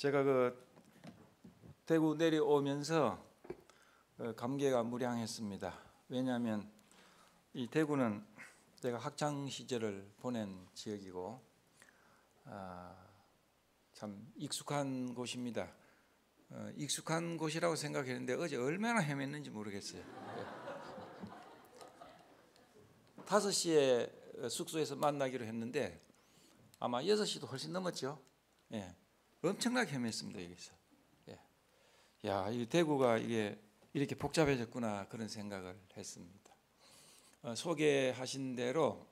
제가 대구 내려오면서 감개가 무량했습니다. 왜냐하면 이 대구는 제가 학창 시절을 보낸 지역이고 참 익숙한 곳입니다. 익숙한 곳이라고 생각했는데 어제 얼마나 헤맸는지 모르겠어요. 5시에 숙소에서 만나기로 했는데 아마 6시도 훨씬 넘었죠. 예. 엄청나게 헤맸습니다. 여기서. 예. 야, 이 대구가 이게 이렇게 복잡해졌구나 그런 생각을 했습니다. 소개하신 대로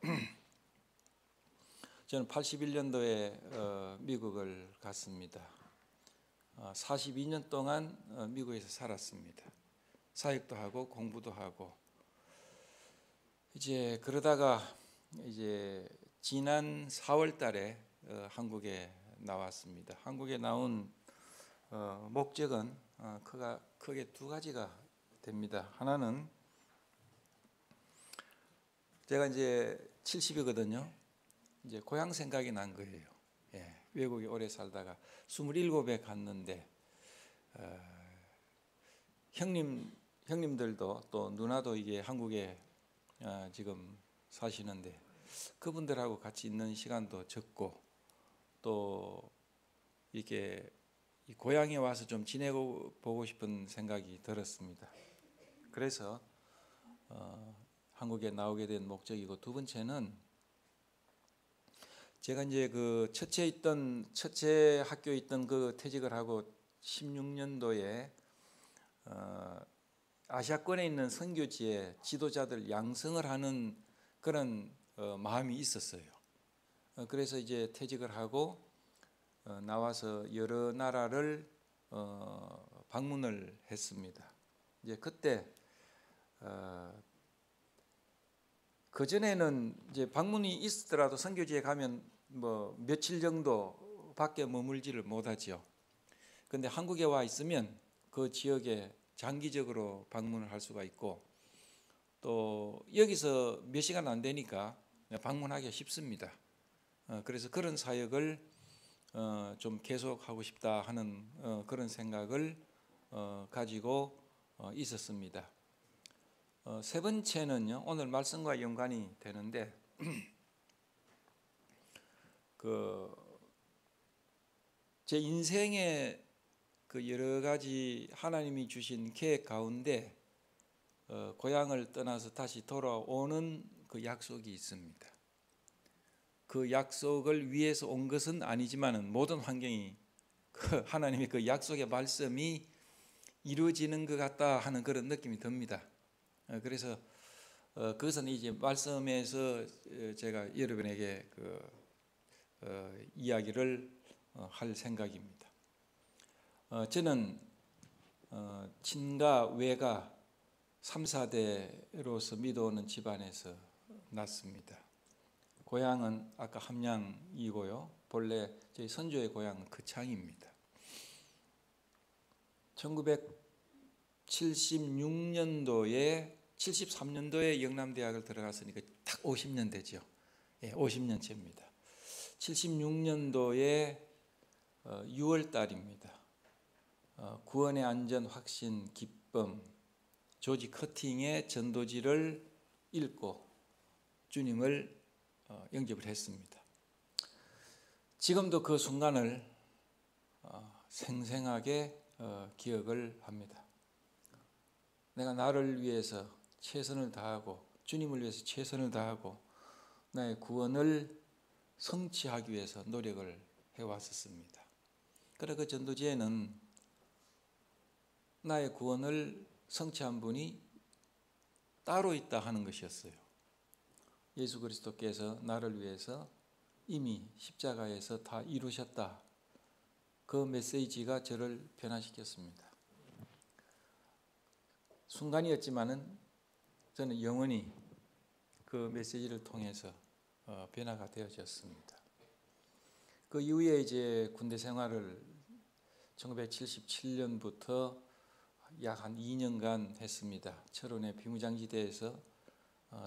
저는 81년도에 미국을 갔습니다. 42년 동안 미국에서 살았습니다. 사역도 하고 공부도 하고 이제 그러다가 이제 지난 4월 달에 한국에 나왔습니다. 한국에 나온 목적은 크게 두 가지가 됩니다. 하나는 제가 이제 70이거든요. 이제 고향 생각이 난 거예요. 예, 외국에 오래 살다가 27에 갔는데 형님들도 또 누나도 이게 한국에 지금 사시는데 그분들하고 같이 있는 시간도 적고 또 이렇게 이 고향에 와서 좀 지내고 보고 싶은 생각이 들었습니다. 그래서 한국에 나오게 된 목적이고, 두 번째는 제가 이제 그 첫째 학교에 있던 그 퇴직을 하고 16년도에 아시아권에 있는 선교지에 지도자들 양성을 하는 그런 마음이 있었어요. 그래서 이제 퇴직을 하고 나와서 여러 나라를 방문을 했습니다. 이제 그때 그 전에는 이제 방문이 있었더라도 선교지에 가면 뭐 며칠 정도밖에 머물지를 못하죠. 그런데 한국에 와 있으면 그 지역에 장기적으로 방문을 할 수가 있고 또 여기서 몇 시간 안 되니까 방문하기가 쉽습니다. 그래서 그런 사역을 좀 계속하고 싶다 하는 그런 생각을 가지고 있었습니다. 세 번째는요, 오늘 말씀과 연관이 되는데 제 인생의 그 여러 가지 하나님이 주신 계획 가운데 고향을 떠나서 다시 돌아오는 그 약속이 있습니다. 그 약속을 위해서 온 것은 아니지만은 모든 환경이 그 하나님의 그 약속의 말씀이 이루어지는 것 같다 하는 그런 느낌이 듭니다. 그래서 그것은 이제 말씀에서 제가 여러분에게 이야기를 할 생각입니다. 저는 친가 외가 3, 4대로서 믿어오는 집안에서 났습니다. 고향은 아까 함양이고요. 본래 저희 선조의 고향은 거창입니다. 1973년도에 영남대학을 들어갔으니까 딱 50년 되죠. 예, 50년째입니다. 76년도에 6월 달입니다. 구원의 안전 확신 기쁨 조지 커팅의 전도지를 읽고 주님을 영접을 했습니다. 지금도 그 순간을 생생하게 기억을 합니다. 내가 나를 위해서 최선을 다하고 주님을 위해서 최선을 다하고 나의 구원을 성취하기 위해서 노력을 해왔었습니다. 그러나 그 전도지에는 나의 구원을 성취한 분이 따로 있다 하는 것이었어요. 예수 그리스도께서 나를 위해서 이미 십자가에서 다 이루셨다. 그 메시지가 저를 변화시켰습니다. 순간이었지만은 저는 영원히 그 메시지를 통해서 변화가 되어졌습니다. 그 이후에 이제 군대 생활을 1977년부터 약 한 2년간 했습니다. 철원의 비무장지대에서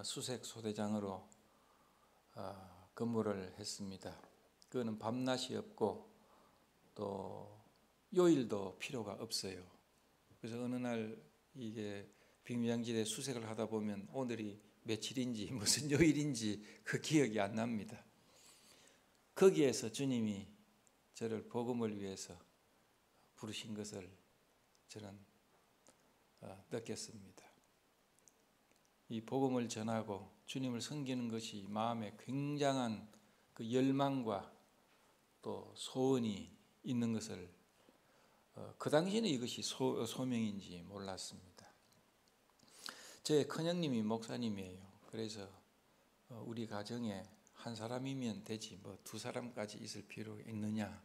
수색 소대장으로 근무를 했습니다. 그거는 밤낮이 없고 또 요일도 필요가 없어요. 그래서 어느 날 이게 빙의장질에 수색을 하다 보면 오늘이 며칠인지 무슨 요일인지 그 기억이 안 납니다. 거기에서 주님이 저를 복음을 위해서 부르신 것을 저는 느꼈습니다. 이 복음을 전하고 주님을 섬기는 것이 마음에 굉장한 그 열망과 또 소원이 있는 것을 그 당시에는 이것이 소명인지 몰랐습니다. 제 큰형님이 목사님이에요. 그래서 우리 가정에 한 사람이면 되지 뭐 두 사람까지 있을 필요가 있느냐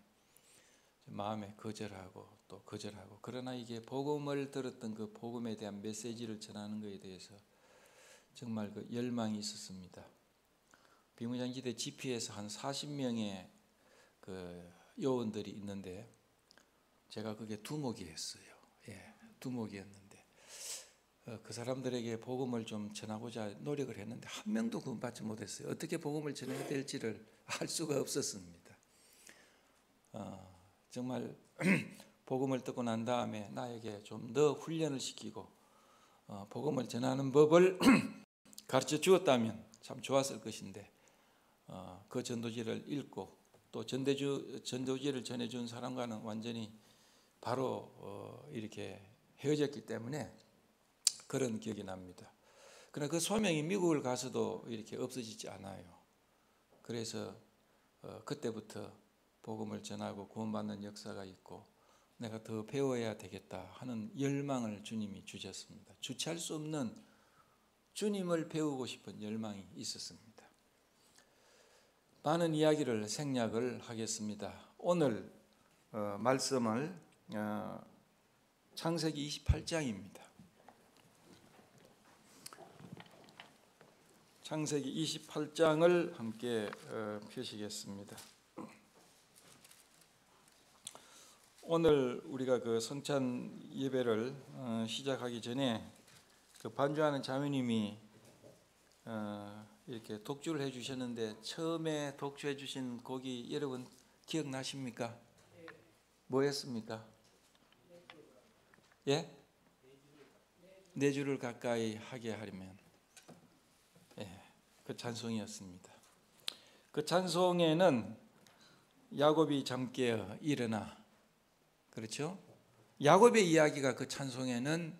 마음에 거절하고 또 거절하고, 그러나 이게 복음을 들었던 그 복음에 대한 메시지를 전하는 것에 대해서 정말 그 열망이 있었습니다. 비무장지대 집회에서 한 40명의 그 요원들이 있는데 제가 그게 두목이었어요. 두목이었는데 그 사람들에게 복음을 좀 전하고자 노력을 했는데 한 명도 구원받지 못했어요. 어떻게 복음을 전해야 될지를 알 수가 없었습니다. 정말 복음을 듣고 난 다음에 나에게 좀 더 훈련을 시키고 복음을 전하는 법을 가르쳐 주었다면 참 좋았을 것인데 그 전도지를 읽고 또 전도지를 전해준 사람과는 완전히 바로 이렇게 헤어졌기 때문에 그런 기억이 납니다. 그러나 그 소명이 미국을 가서도 이렇게 없어지지 않아요. 그래서 그때부터 복음을 전하고 구원받는 역사가 있고 내가 더 배워야 되겠다 하는 열망을 주님이 주셨습니다. 주체할 수 없는 주님을 배우고 싶은 열망이 있었습니다. 많은 이야기를 생략을 하겠습니다. 오늘 말씀을 창세기 28장입니다. 창세기 28장을 함께 펴시겠습니다. 오늘 우리가 그 성찬 예배를 시작하기 전에 그 반주하는 자매님이 이렇게 독주를 해주셨는데 처음에 독주해 주신 곡이 여러분 기억나십니까? 뭐였습니까? 예? 네 주를 가까이 하게 하려면, 그 찬송이었습니다. 그 찬송에는 야곱이 잠 깨어 일어나, 그렇죠? 야곱의 이야기가 그 찬송에는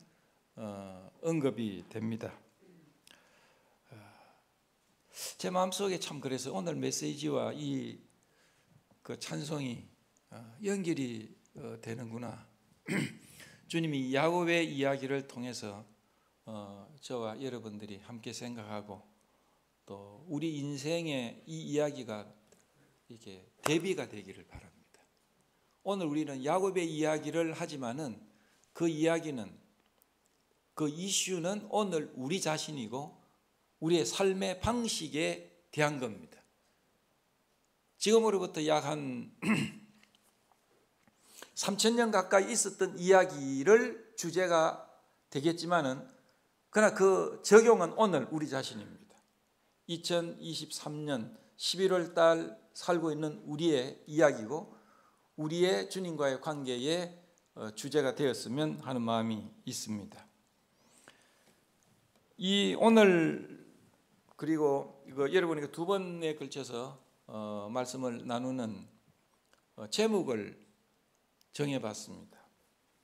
언급이 됩니다. 제 마음속에 참 그래서 오늘 메시지와 이 그 찬송이 연결이 되는구나. 주님이 야곱의 이야기를 통해서 저와 여러분들이 함께 생각하고 또 우리 인생의 이 이야기가 이렇게 대비가 되기를 바랍니다. 오늘 우리는 야곱의 이야기를 하지만은 그 이야기는 그 이슈는 오늘 우리 자신이고 우리의 삶의 방식에 대한 겁니다. 지금으로부터 약 한 3,000년 가까이 있었던 이야기를 주제가 되겠지만은 그러나 그 적용은 오늘 우리 자신입니다. 2023년 11월 달 살고 있는 우리의 이야기고 우리의 주님과의 관계의 주제가 되었으면 하는 마음이 있습니다. 이 오늘 그리고 이거 여러분에게 두 번에 걸쳐서 말씀을 나누는 제목을 정해봤습니다.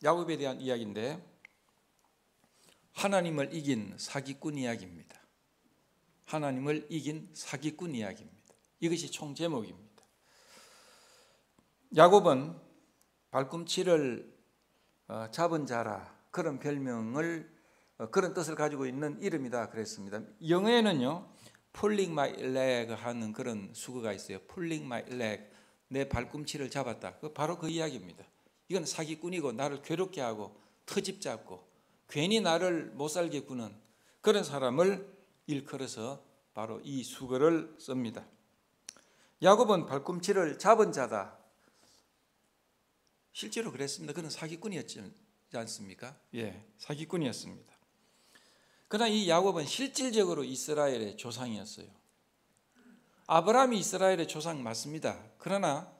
야곱에 대한 이야기인데 하나님을 이긴 사기꾼 이야기입니다. 하나님을 이긴 사기꾼 이야기입니다. 이것이 총 제목입니다. 야곱은 발꿈치를 잡은 자라 그런 별명을 그런 뜻을 가지고 있는 이름이다 그랬습니다. 영어에는요 pulling my leg 하는 그런 수거가 있어요. pulling my leg, 내 발꿈치를 잡았다. 바로 그 이야기입니다. 이건 사기꾼이고 나를 괴롭게 하고 터집 잡고 괜히 나를 못 살게 구는 그런 사람을 일컬어서 바로 이 수거를 씁니다. 야곱은 발꿈치를 잡은 자다. 실제로 그랬습니다. 그는 사기꾼이었지 않습니까? 예, 사기꾼이었습니다. 그러나 이 야곱은 실질적으로 이스라엘의 조상이었어요. 아브라함이 이스라엘의 조상 맞습니다. 그러나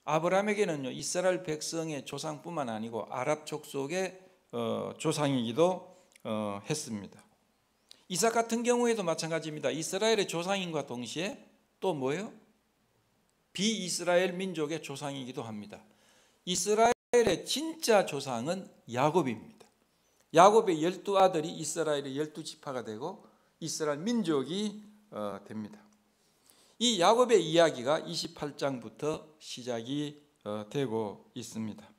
아브라함에게는요, 이스라엘 백성의 조상뿐만 아니고 아랍 족속의 조상이기도 했습니다. 이삭 같은 경우에도 마찬가지입니다. 이스라엘의 조상인과 동시에 또 뭐예요? 비이스라엘 민족의 조상이기도 합니다. 이스라엘의 진짜 조상은 야곱입니다. 야곱의 12아들이 이스라엘의 12지파가 되고 이스라엘 민족이 됩니다. 이 야곱의 이야기가 28장부터 시작이 되고 있습니다.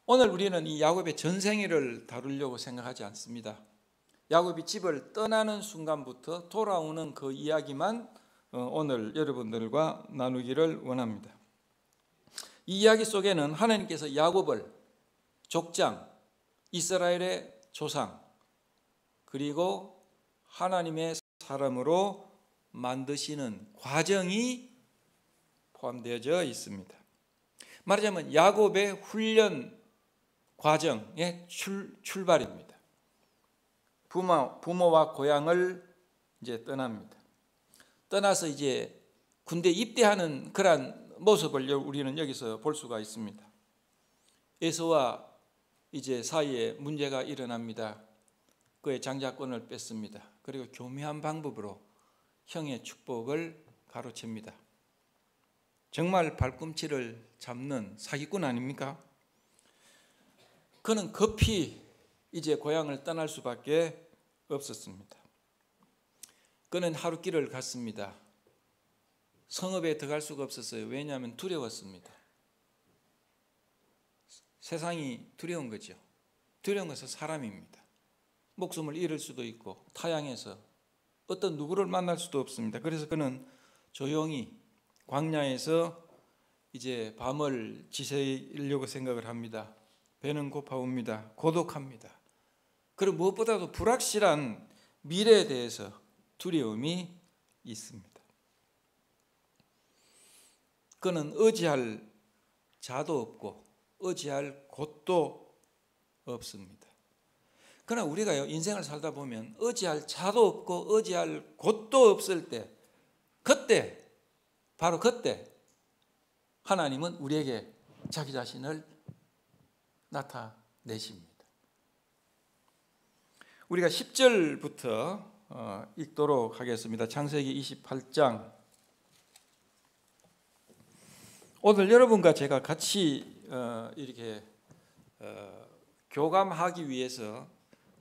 오늘 우리는 이 야곱의 전생애를 다루려고 생각하지 않습니다. 야곱이 집을 떠나는 순간부터 돌아오는 그 이야기만 오늘 여러분들과 나누기를 원합니다. 이 이야기 속에는 하나님께서 야곱을 족장, 이스라엘의 조상, 그리고 하나님의 사람으로 만드시는 과정이 포함되어져 있습니다. 말하자면 야곱의 훈련 과정의 출발입니다. 부모와 고향을 이제 떠납니다. 떠나서 이제 군대 입대하는 그런 모습을 우리는 여기서 볼 수가 있습니다. 에서와 이제 사이에 문제가 일어납니다. 그의 장자권을 뺐습니다. 그리고 교묘한 방법으로 형의 축복을 가로챕니다. 정말 발꿈치를 잡는 사기꾼 아닙니까? 그는 급히 이제 고향을 떠날 수밖에 없었습니다. 그는 하룻길을 갔습니다. 성읍에 들어갈 수가 없었어요. 왜냐하면 두려웠습니다. 세상이 두려운 거죠. 두려운 것은 사람입니다. 목숨을 잃을 수도 있고 타향해서 어떤 누구를 만날 수도 없습니다. 그래서 그는 조용히 광야에서 이제 밤을 지새려고 생각을 합니다. 배는 고파옵니다. 고독합니다. 그리고 무엇보다도 불확실한 미래에 대해서 두려움이 있습니다. 그는 의지할 자도 없고 의지할 곳도 없습니다. 그러나 우리가요, 인생을 살다 보면 의지할 자도 없고 의지할 곳도 없을 때, 그때, 바로 그때 하나님은 우리에게 자기 자신을 나타내십니다. 우리가 10절부터 읽도록 하겠습니다. 창세기 28장. 오늘 여러분과 제가 같이 이렇게 교감하기 위해서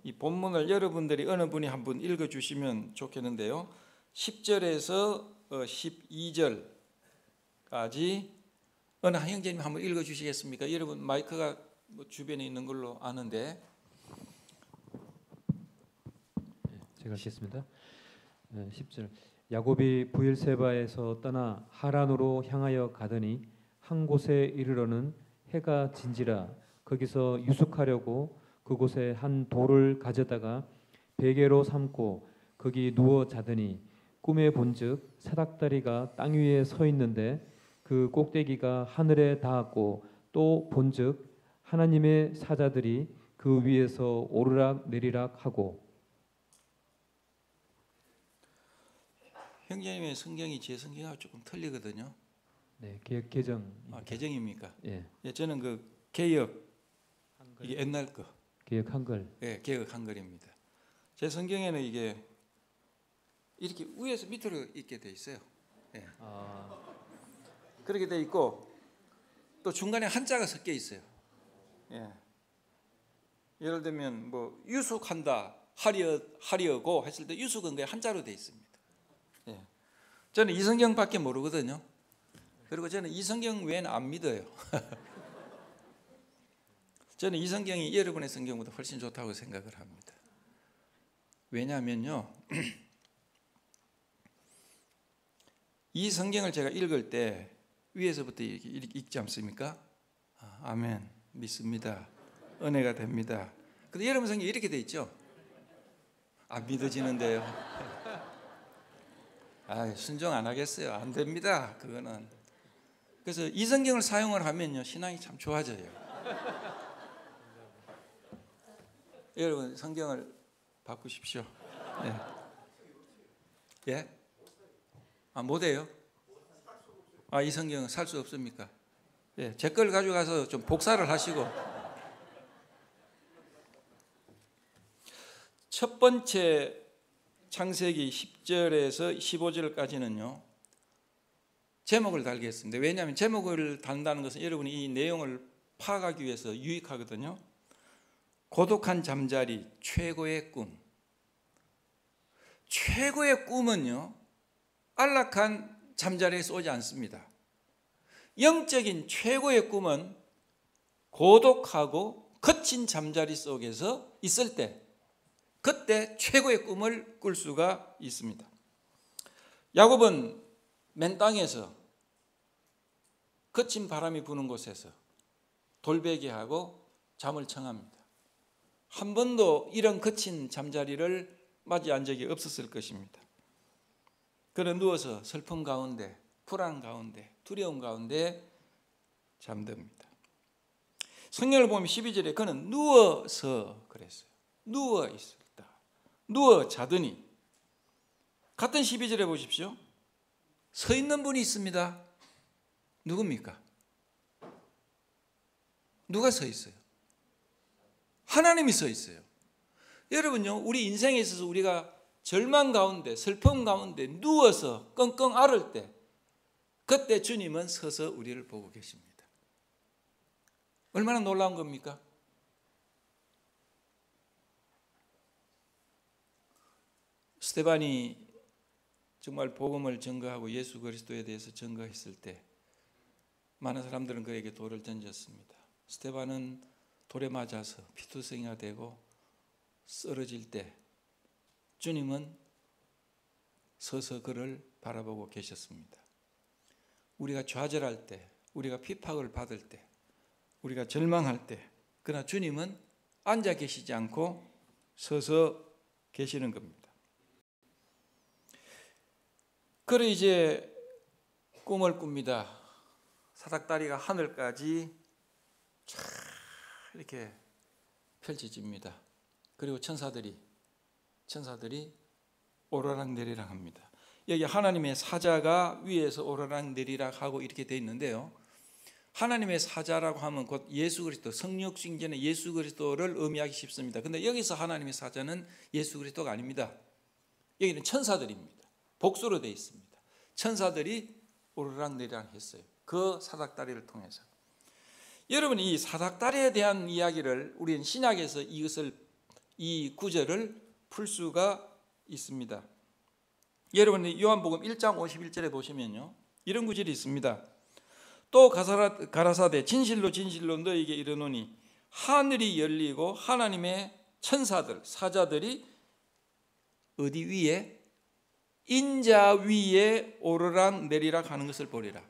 이 본문을 여러분들이 어느 분이 한번 읽어주시면 좋겠는데요. 10절에서 12절까지 어느 한 형제님 한번 읽어주시겠습니까? 여러분 마이크가 주변에 있는 걸로 아는데. 제가 읽겠습니다. 10절. 야곱이 브엘세바에서 떠나 하란으로 향하여 가더니 한 곳에 이르러는 해가 진지라 거기서 유숙하려고 그곳에 한 돌을 가져다가 베개로 삼고 거기 누워 자더니 꿈에 본즉 사닥다리가 땅 위에 서 있는데 그 꼭대기가 하늘에 닿았고 또 본즉 하나님의 사자들이 그 위에서 오르락 내리락 하고. 형제님의 성경이 제 성경하고 조금 틀리거든요. 네, 개정. 개정입니까? 예. 예, 저는 그 개역 한글. 이게 옛날 거. 개역 한글. 예, 개역 한글입니다. 제 성경에는 이게 이렇게 위에서 밑으로 있게 돼 있어요. 예. 그렇게 돼 있고 또 중간에 한자가 섞여 있어요. 예. 예를 들면 뭐 유숙한다, 하려고 했을 때 유숙은 그냥 한자로 돼 있습니다. 예. 저는 이 성경밖에 모르거든요. 그리고 저는 이 성경 외에는 안 믿어요. 저는 이 성경이 여러분의 성경보다 훨씬 좋다고 생각을 합니다. 왜냐하면요, 이 성경을 제가 읽을 때 위에서부터 이렇게 읽지 않습니까? 아멘, 믿습니다. 은혜가 됩니다. 근데 여러분 성경이 이렇게 돼 있죠? 안 믿어지는데요. 순종 안 하겠어요. 안 됩니다. 그거는. 그래서 이 성경을 사용을 하면요, 신앙이 참 좋아져요. 여러분 성경을 바꾸십시오. 네. 예? 못해요? 아, 이 성경은 살 수 없습니까? 예, 제 걸 가져가서 좀 복사를 하시고. 첫 번째 창세기 10절에서 15절까지는요. 제목을 달겠습니다. 왜냐하면 제목을 단다는 것은 여러분이 이 내용을 파악하기 위해서 유익하거든요. 고독한 잠자리, 최고의 꿈. 최고의 꿈은요, 안락한 잠자리에서 오지 않습니다. 영적인 최고의 꿈은 고독하고 거친 잠자리 속에서 있을 때, 그때 최고의 꿈을 꿀 수가 있습니다. 야곱은 맨 땅에서 거친 바람이 부는 곳에서 돌베개하고 잠을 청합니다. 한 번도 이런 거친 잠자리를 맞이한 적이 없었을 것입니다. 그는 누워서 슬픔 가운데, 불안 가운데, 두려움 가운데 잠듭니다. 성경을 보면 12절에 그는 누워서 그랬어요. 누워 있었다. 누워 자더니, 같은 12절에 보십시오. 서 있는 분이 있습니다. 누굽니까? 누가 서 있어요? 하나님이 서 있어요. 여러분요, 우리 인생에 있어서 우리가 절망 가운데, 슬픔 가운데 누워서 끙끙 앓을 때, 그때 주님은 서서 우리를 보고 계십니다. 얼마나 놀라운 겁니까? 스데반이 정말 복음을 증거하고 예수 그리스도에 대해서 증거했을 때 많은 사람들은 그에게 돌을 던졌습니다. 스데반은 돌에 맞아서 피투성이가 되고 쓰러질 때 주님은 서서 그를 바라보고 계셨습니다. 우리가 좌절할 때, 우리가 핍박을 받을 때, 우리가 절망할 때, 그러나 주님은 앉아 계시지 않고 서서 계시는 겁니다. 그래 이제 꿈을 꿉니다. 사닥다리가 하늘까지 쫙 이렇게 펼쳐집니다. 그리고 천사들이 오르락 내리락 합니다. 여기 하나님의 사자가 위에서 오르락 내리락 하고 이렇게 되어 있는데요. 하나님의 사자라고 하면 곧 예수 그리스도, 성육신전의 예수 그리스도를 의미하기 쉽습니다. 그런데 여기서 하나님의 사자는 예수 그리스도가 아닙니다. 여기는 천사들입니다. 복수로 되어 있습니다. 천사들이 오르락 내리락 했어요. 그 사닥다리를 통해서. 여러분, 이 사닥다리에 대한 이야기를 우리는 신약에서 이 구절을 풀 수가 있습니다. 여러분, 요한복음 1장 51절에 보시면요, 이런 구절이 있습니다. 또 가라사대 진실로 진실로 너에게 이르노니 하늘이 열리고 하나님의 천사들, 사자들이 어디 위에? 인자 위에 오르락 내리락 하는 것을 보리라.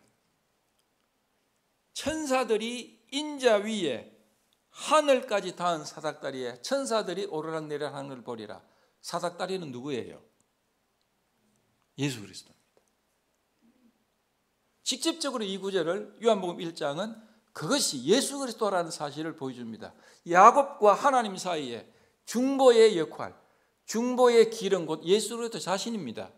천사들이 인자 위에 하늘까지 닿은 사닥다리에 천사들이 오르락 내리락 하는 것을 보리라. 사닥다리는 누구예요? 예수 그리스도입니다. 직접적으로 이 구절을 요한복음 1장은 그것이 예수 그리스도라는 사실을 보여줍니다. 야곱과 하나님 사이에 중보의 역할, 중보의 길은 곧 예수 그리스도 자신입니다.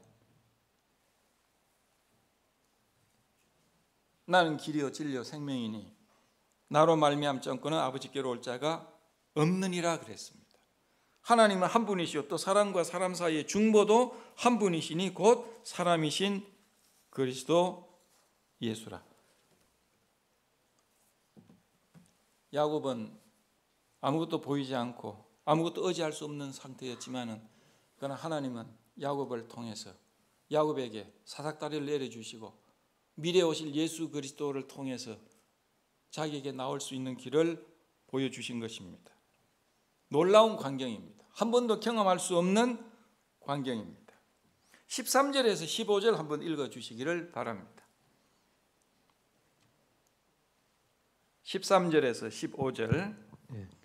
나는 길이요 진리요 생명이니 나로 말미암 점권은 아버지께로 올 자가 없느니라 그랬습니다. 하나님은 한 분이시요 또 사람과 사람 사이의 중보도 한 분이시니 곧 사람이신 그리스도 예수라. 야곱은 아무것도 보이지 않고 아무것도 의지할 수 없는 상태였지만은 그러나 하나님은 야곱을 통해서 야곱에게 사닥다리를 내려주시고 미래에 오실 예수 그리스도를 통해서 자기에게 나올 수 있는 길을 보여주신 것입니다. 놀라운 광경입니다. 한 번도 경험할 수 없는 광경입니다. 13절에서 15절 한번 읽어주시기를 바랍니다. 13절에서 15절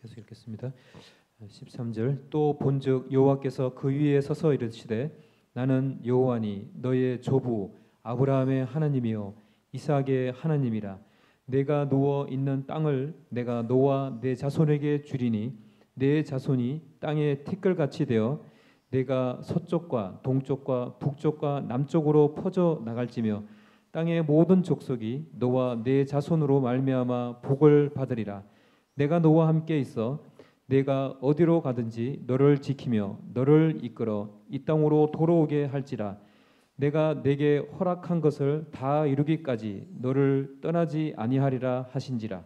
계속 읽겠습니다. 13절 또 본즉 여호와께서 그 위에 서서 이르시되 나는 여호와니 너의 조부 아브라함의 하나님이요 이삭의 하나님이라. 내가 누워 있는 땅을 내가 너와 내 자손에게 주리니 내 자손이 땅의 티끌같이 되어 내가 서쪽과 동쪽과 북쪽과 남쪽으로 퍼져 나갈지며 땅의 모든 족속이 너와 네 자손으로 말미암아 복을 받으리라. 내가 너와 함께 있어 내가 어디로 가든지 너를 지키며 너를 이끌어 이 땅으로 돌아오게 할지라. 내가 내게 허락한 것을 다 이루기까지 너를 떠나지 아니하리라 하신지라.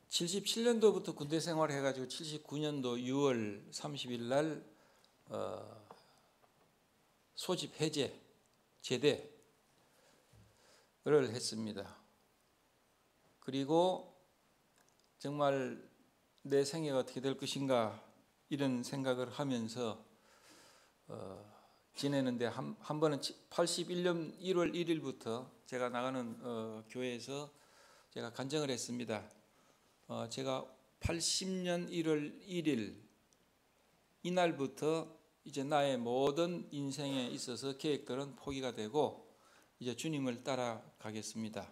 77년도부터 군대 생활해가지고 79년도 6월 30일 날 소집 해제 제대를 했습니다. 그리고 정말 내 생애가 어떻게 될 것인가 이런 생각을 하면서 지내는데 한 번은 81년 1월 1일부터 제가 나가는 교회에서 제가 간증을 했습니다. 제가 80년 1월 1일 이날부터 이제 나의 모든 인생에 있어서 계획들은 포기가 되고 이제 주님을 따라가겠습니다.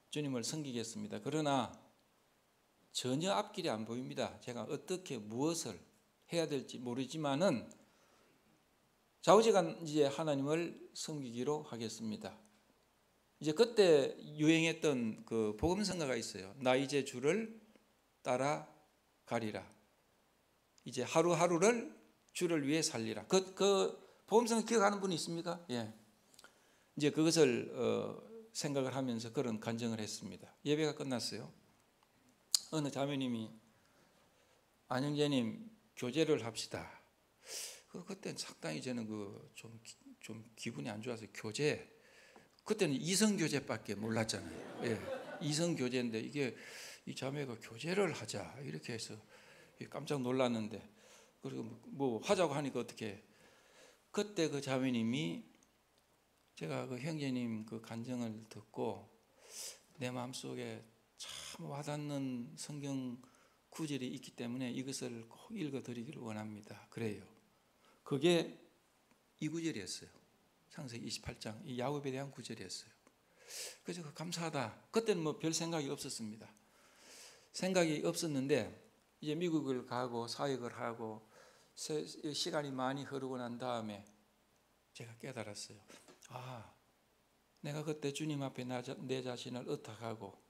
주님을 섬기겠습니다. 그러나 전혀 앞길이 안 보입니다. 제가 어떻게 무엇을 해야 될지 모르지만은 좌우지간 이제 하나님을 섬기기로 하겠습니다. 이제 그때 유행했던 그 복음성가가 있어요. 나 이제 주를 따라가리라. 이제 하루하루를 주를 위해 살리라. 그 복음성 기억하는 분이 있습니까? 예. 이제 그것을 생각을 하면서 그런 간증을 했습니다. 예배가 끝났어요. 어느 자매님이 안영재님 교제를 합시다. 그때는 상당히 저는 좀 기분이 안 좋아서 교제. 그때는 이성 교제밖에 몰랐잖아요. 예. 이성 교제인데 이게 이 자매가 교제를 하자 이렇게 해서 깜짝 놀랐는데 그리고 뭐 하자고 하니까 어떻게 그때 그 자매님이 제가 그 형제님 그 간증을 듣고 내 마음속에 참 와닿는 성경 구절이 있기 때문에 이것을 꼭 읽어드리기를 원합니다. 그래요. 그게 이 구절이었어요. 창세기 28장 이 야곱에 대한 구절이었어요. 그래서 감사하다. 그때는 뭐 별 생각이 없었습니다. 생각이 없었는데 이제 미국을 가고 사역을 하고 시간이 많이 흐르고 난 다음에 제가 깨달았어요. 내가 그때 주님 앞에 내 자신을 의탁하고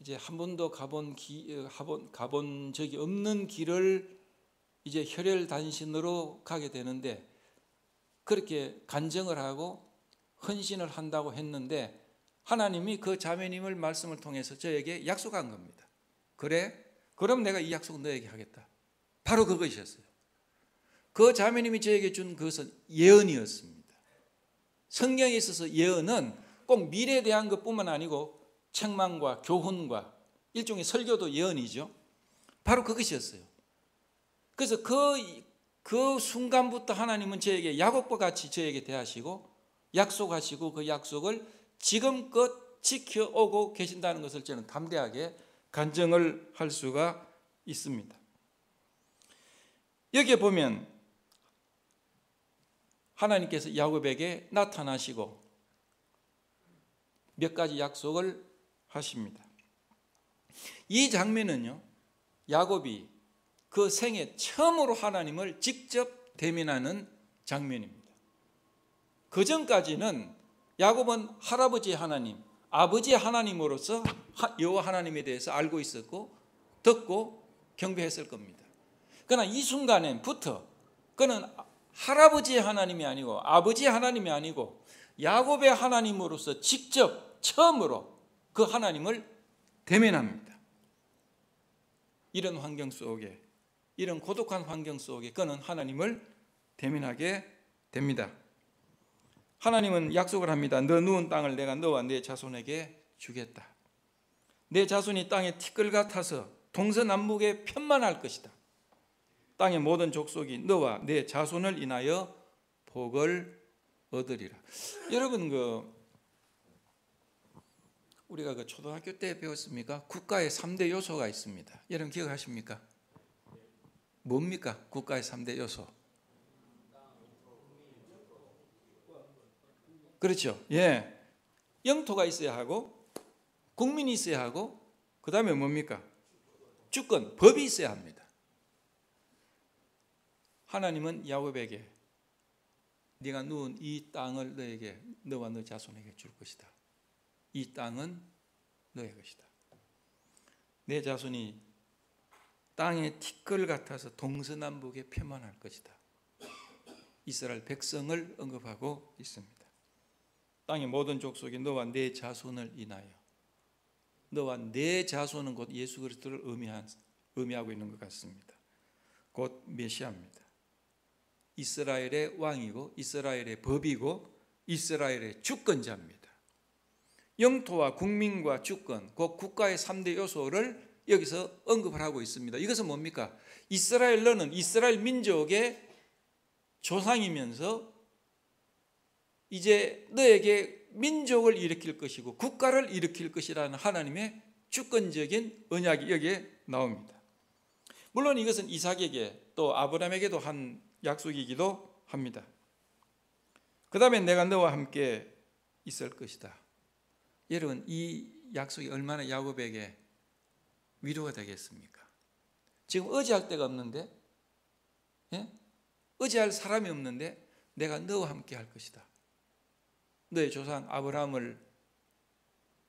이제 한 번도 가본 적이 없는 길을 이제 혈혈단신으로 가게 되는데 그렇게 간증을 하고 헌신을 한다고 했는데 하나님이 그 자매님을 말씀을 통해서 저에게 약속한 겁니다. 그래? 그럼 내가 이 약속을 너에게 하겠다. 바로 그것이었어요. 그 자매님이 저에게 준 그것은 예언이었습니다. 성경에 있어서 예언은 꼭 미래에 대한 것뿐만 아니고 책망과 교훈과 일종의 설교도 예언이죠. 바로 그것이었어요. 그래서 그 순간부터 하나님은 저에게 야곱과 같이 저에게 대하시고 약속하시고 그 약속을 지금껏 지켜오고 계신다는 것을 저는 담대하게 간증을 할 수가 있습니다. 여기에 보면 하나님께서 야곱에게 나타나시고 몇 가지 약속을 하십니다. 이 장면은요, 야곱이 그 생애 처음으로 하나님을 직접 대면하는 장면입니다. 그 전까지는 야곱은 할아버지의 하나님, 아버지의 하나님으로서 여호와 하나님에 대해서 알고 있었고 듣고 경배했을 겁니다. 그러나 이 순간부터 그는 할아버지의 하나님이 아니고 아버지의 하나님이 아니고 야곱의 하나님으로서 직접 처음으로 그 하나님을 대면합니다. 이런 환경 속에, 이런 고독한 환경 속에 그는 하나님을 대면하게 됩니다. 하나님은 약속을 합니다. 너 누운 땅을 내가 너와 내 자손에게 주겠다. 내 자손이 땅의 티끌 같아서 동서남북에 편만할 것이다. 땅의 모든 족속이 너와 내 자손을 인하여 복을 얻으리라. 여러분 우리가 초등학교 때 배웠습니까? 국가의 3대 요소가 있습니다. 여러분 기억하십니까? 뭡니까? 국가의 3대 요소. 그렇죠. 예. 영토가 있어야 하고 국민이 있어야 하고 그 다음에 뭡니까? 주권, 법이 있어야 합니다. 하나님은 야곱에게 네가 누운 이 땅을 너에게, 너와 너 자손에게 줄 것이다. 이 땅은 너의 것이다. 내 자손이 땅의 티끌 같아서 동서남북에 편만할 것이다. 이스라엘 백성을 언급하고 있습니다. 땅의 모든 족속이 너와 내 자손을 인하여, 너와 내 자손은 곧 예수 그리스도를 의미하고 있는 것 같습니다. 곧 메시아입니다. 이스라엘의 왕이고 이스라엘의 법이고 이스라엘의 주권자입니다. 영토와 국민과 주권, 곧 국가의 3대 요소를 여기서 언급을 하고 있습니다. 이것은 뭡니까? 이스라엘, 너는 이스라엘 민족의 조상이면서 이제 너에게 민족을 일으킬 것이고 국가를 일으킬 것이라는 하나님의 주권적인 언약이 여기에 나옵니다. 물론 이것은 이삭에게 또 아브라함에게도 한 약속이기도 합니다. 그 다음에 내가 너와 함께 있을 것이다. 여러분, 이 약속이 얼마나 야곱에게 위로가 되겠습니까? 지금 의지할 데가 없는데, 의지할 사람이 없는데 내가 너와 함께 할 것이다. 너의 조상 아브라함을,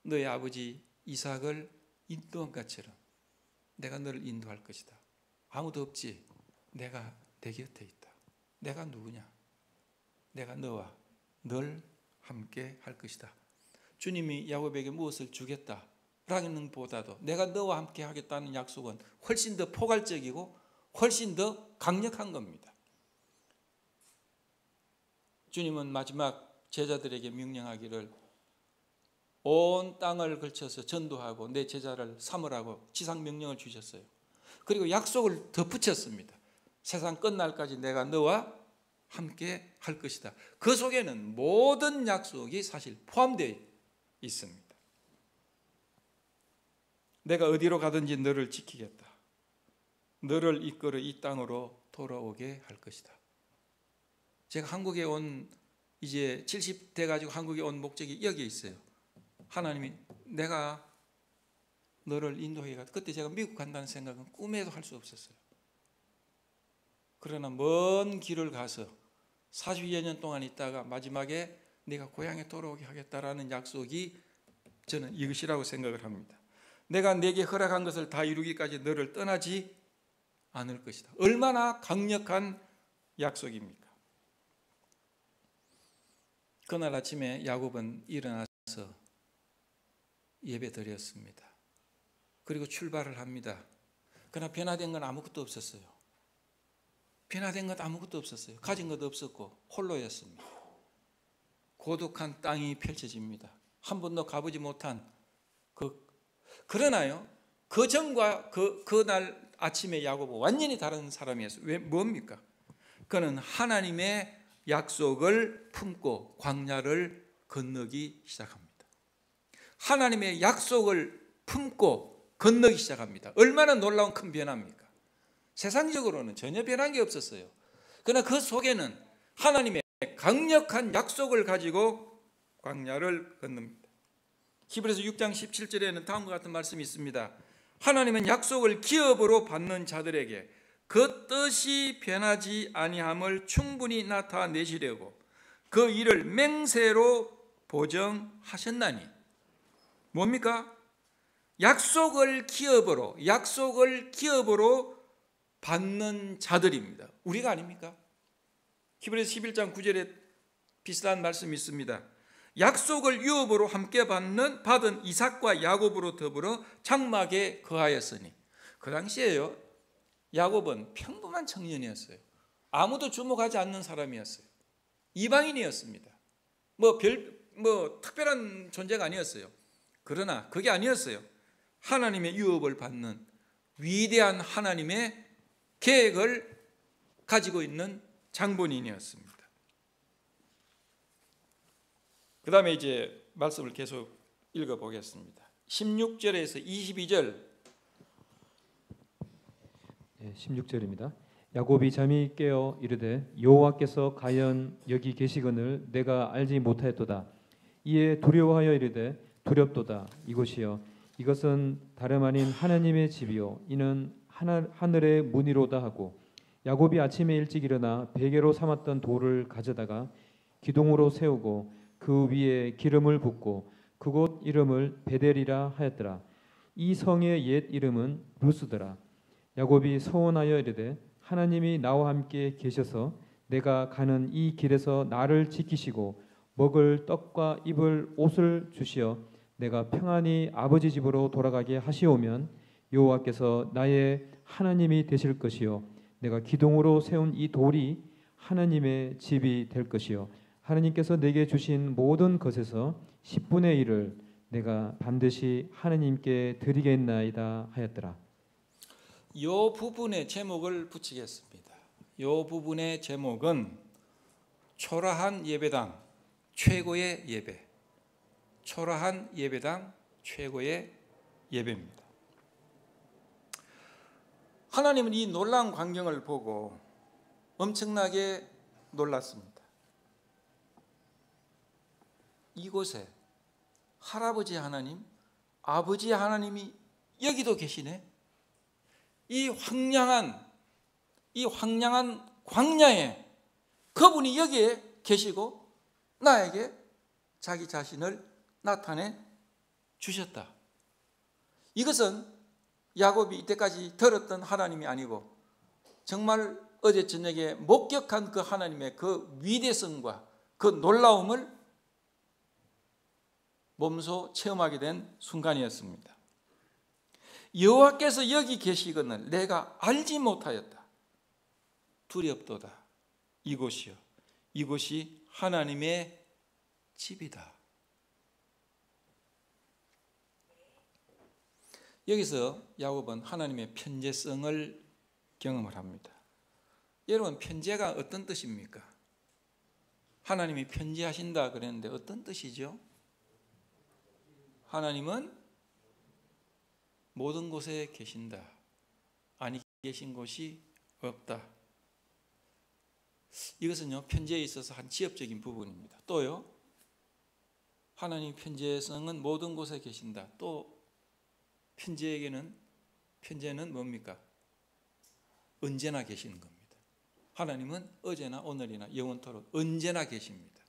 너의 아버지 이삭을 인도한 것처럼 내가 너를 인도할 것이다. 아무도 없지. 내가 내 곁에 있다. 내가 누구냐? 내가 너와 늘 함께 할 것이다. 주님이 야곱에게 무엇을 주겠다라는 보다도 내가 너와 함께 하겠다는 약속은 훨씬 더 포괄적이고 훨씬 더 강력한 겁니다. 주님은 마지막 제자들에게 명령하기를 온 땅을 걸쳐서 전도하고 내 제자를 삼으라고 지상 명령을 주셨어요. 그리고 약속을 덧붙였습니다. 세상 끝날까지 내가 너와 함께 할 것이다. 그 속에는 모든 약속이 사실 포함되어 있습니다. 내가 어디로 가든지 너를 지키겠다. 너를 이끌어 이 땅으로 돌아오게 할 것이다. 제가 한국에 온 이제 70대 가지고 한국에 온 목적이 여기에 있어요. 하나님이 내가 너를 인도해 가. 그때 제가 미국 간다는 생각은 꿈에도 할 수 없었어요. 그러나 먼 길을 가서 40여 년 동안 있다가 마지막에 내가 고향에 돌아오게 하겠다라는 약속이 저는 이것이라고 생각을 합니다. 내가 내게 허락한 것을 다 이루기까지 너를 떠나지 않을 것이다. 얼마나 강력한 약속입니까? 그날 아침에 야곱은 일어나서 예배 드렸습니다. 그리고 출발을 합니다. 그러나 변화된 건 아무것도 없었어요. 변화된 것 아무것도 없었어요. 가진 것도 없었고 홀로였습니다. 고독한 땅이 펼쳐집니다. 한 번도 가보지 못한 그러나요, 그 전과 그날 아침에 야곱은 완전히 다른 사람이었어요. 왜, 뭡니까? 그는 하나님의 약속을 품고 광야를 건너기 시작합니다. 하나님의 약속을 품고 건너기 시작합니다. 얼마나 놀라운 큰 변화입니까? 세상적으로는 전혀 변한 게 없었어요. 그러나 그 속에는 하나님의 강력한 약속을 가지고 광야를 건넙니다. 히브리서 6장 17절에는 다음과 같은 말씀이 있습니다. 하나님은 약속을 기업으로 받는 자들에게 그 뜻이 변하지 아니함을 충분히 나타내시려고 그 일을 맹세로 보정하셨나니. 뭡니까? 약속을 기업으로 받는 자들입니다. 우리가 아닙니까? 히브리서 11장 9절에 비슷한 말씀이 있습니다. 약속을 유업으로 함께 받은 이삭과 야곱으로 더불어 장막에 거하였으니. 그 당시에요, 야곱은 평범한 청년이었어요. 아무도 주목하지 않는 사람이었어요. 이방인이었습니다. 특별한 존재가 아니었어요. 그러나 그게 아니었어요. 하나님의 유업을 받는 위대한 하나님의 계획을 가지고 있는 장본인이었습니다. 그 다음에 이제 말씀을 계속 읽어보겠습니다. 16절에서 22절. 16절입니다. 야곱이 잠이 깨어 이르되 여호와께서 과연 여기 계시거늘 내가 알지 못하였도다. 이에 두려워하여 이르되 두렵도다. 이곳이여 이것은 다름 아닌 하나님의 집이요 이는 하늘의 문이로다 하고 야곱이 아침에 일찍 일어나 베개로 삼았던 돌을 가져다가 기둥으로 세우고 그 위에 기름을 붓고 그곳 이름을 베델이라 하였더라. 이 성의 옛 이름은 루스더라. 야곱이 서원하여 이르되 하나님이 나와 함께 계셔서 내가 가는 이 길에서 나를 지키시고 먹을 떡과 입을 옷을 주시어 내가 평안히 아버지 집으로 돌아가게 하시오면 여호와께서 나의 하나님이 되실 것이요 내가 기둥으로 세운 이 돌이 하나님의 집이 될 것이요 하나님께서 내게 주신 모든 것에서 10분의 1을 내가 반드시 하나님께 드리겠나이다 하였더라. 이 부분의 제목을 붙이겠습니다. 이 부분의 제목은 초라한 예배당 최고의 예배. 초라한 예배당 최고의 예배입니다. 하나님은 이 놀라운 광경을 보고 엄청나게 놀랐습니다. 이곳에 할아버지 하나님, 아버지 하나님이 여기도 계시네. 이 황량한 광야에 그분이 여기에 계시고 나에게 자기 자신을 나타내 주셨다. 이것은 야곱이 이때까지 들었던 하나님이 아니고 정말 어제 저녁에 목격한 그 하나님의 그 위대성과 그 놀라움을 몸소 체험하게 된 순간이었습니다. 여호와께서 여기 계시거늘 내가 알지 못하였다. 두렵도다. 이곳이요. 이곳이 하나님의 집이다. 여기서 야곱은 하나님의 편재성을 경험을 합니다. 여러분, 편재가 어떤 뜻입니까? 하나님이 편재하신다 그랬는데 어떤 뜻이죠? 하나님은 모든 곳에 계신다. 아니 계신 곳이 없다. 이것은요, 편재에 있어서 한 지엽적인 부분입니다. 또요, 하나님 편재성은 모든 곳에 계신다. 또 편재는 뭡니까? 언제나 계시는 겁니다. 하나님은 어제나 오늘이나 영원토록 언제나 계십니다.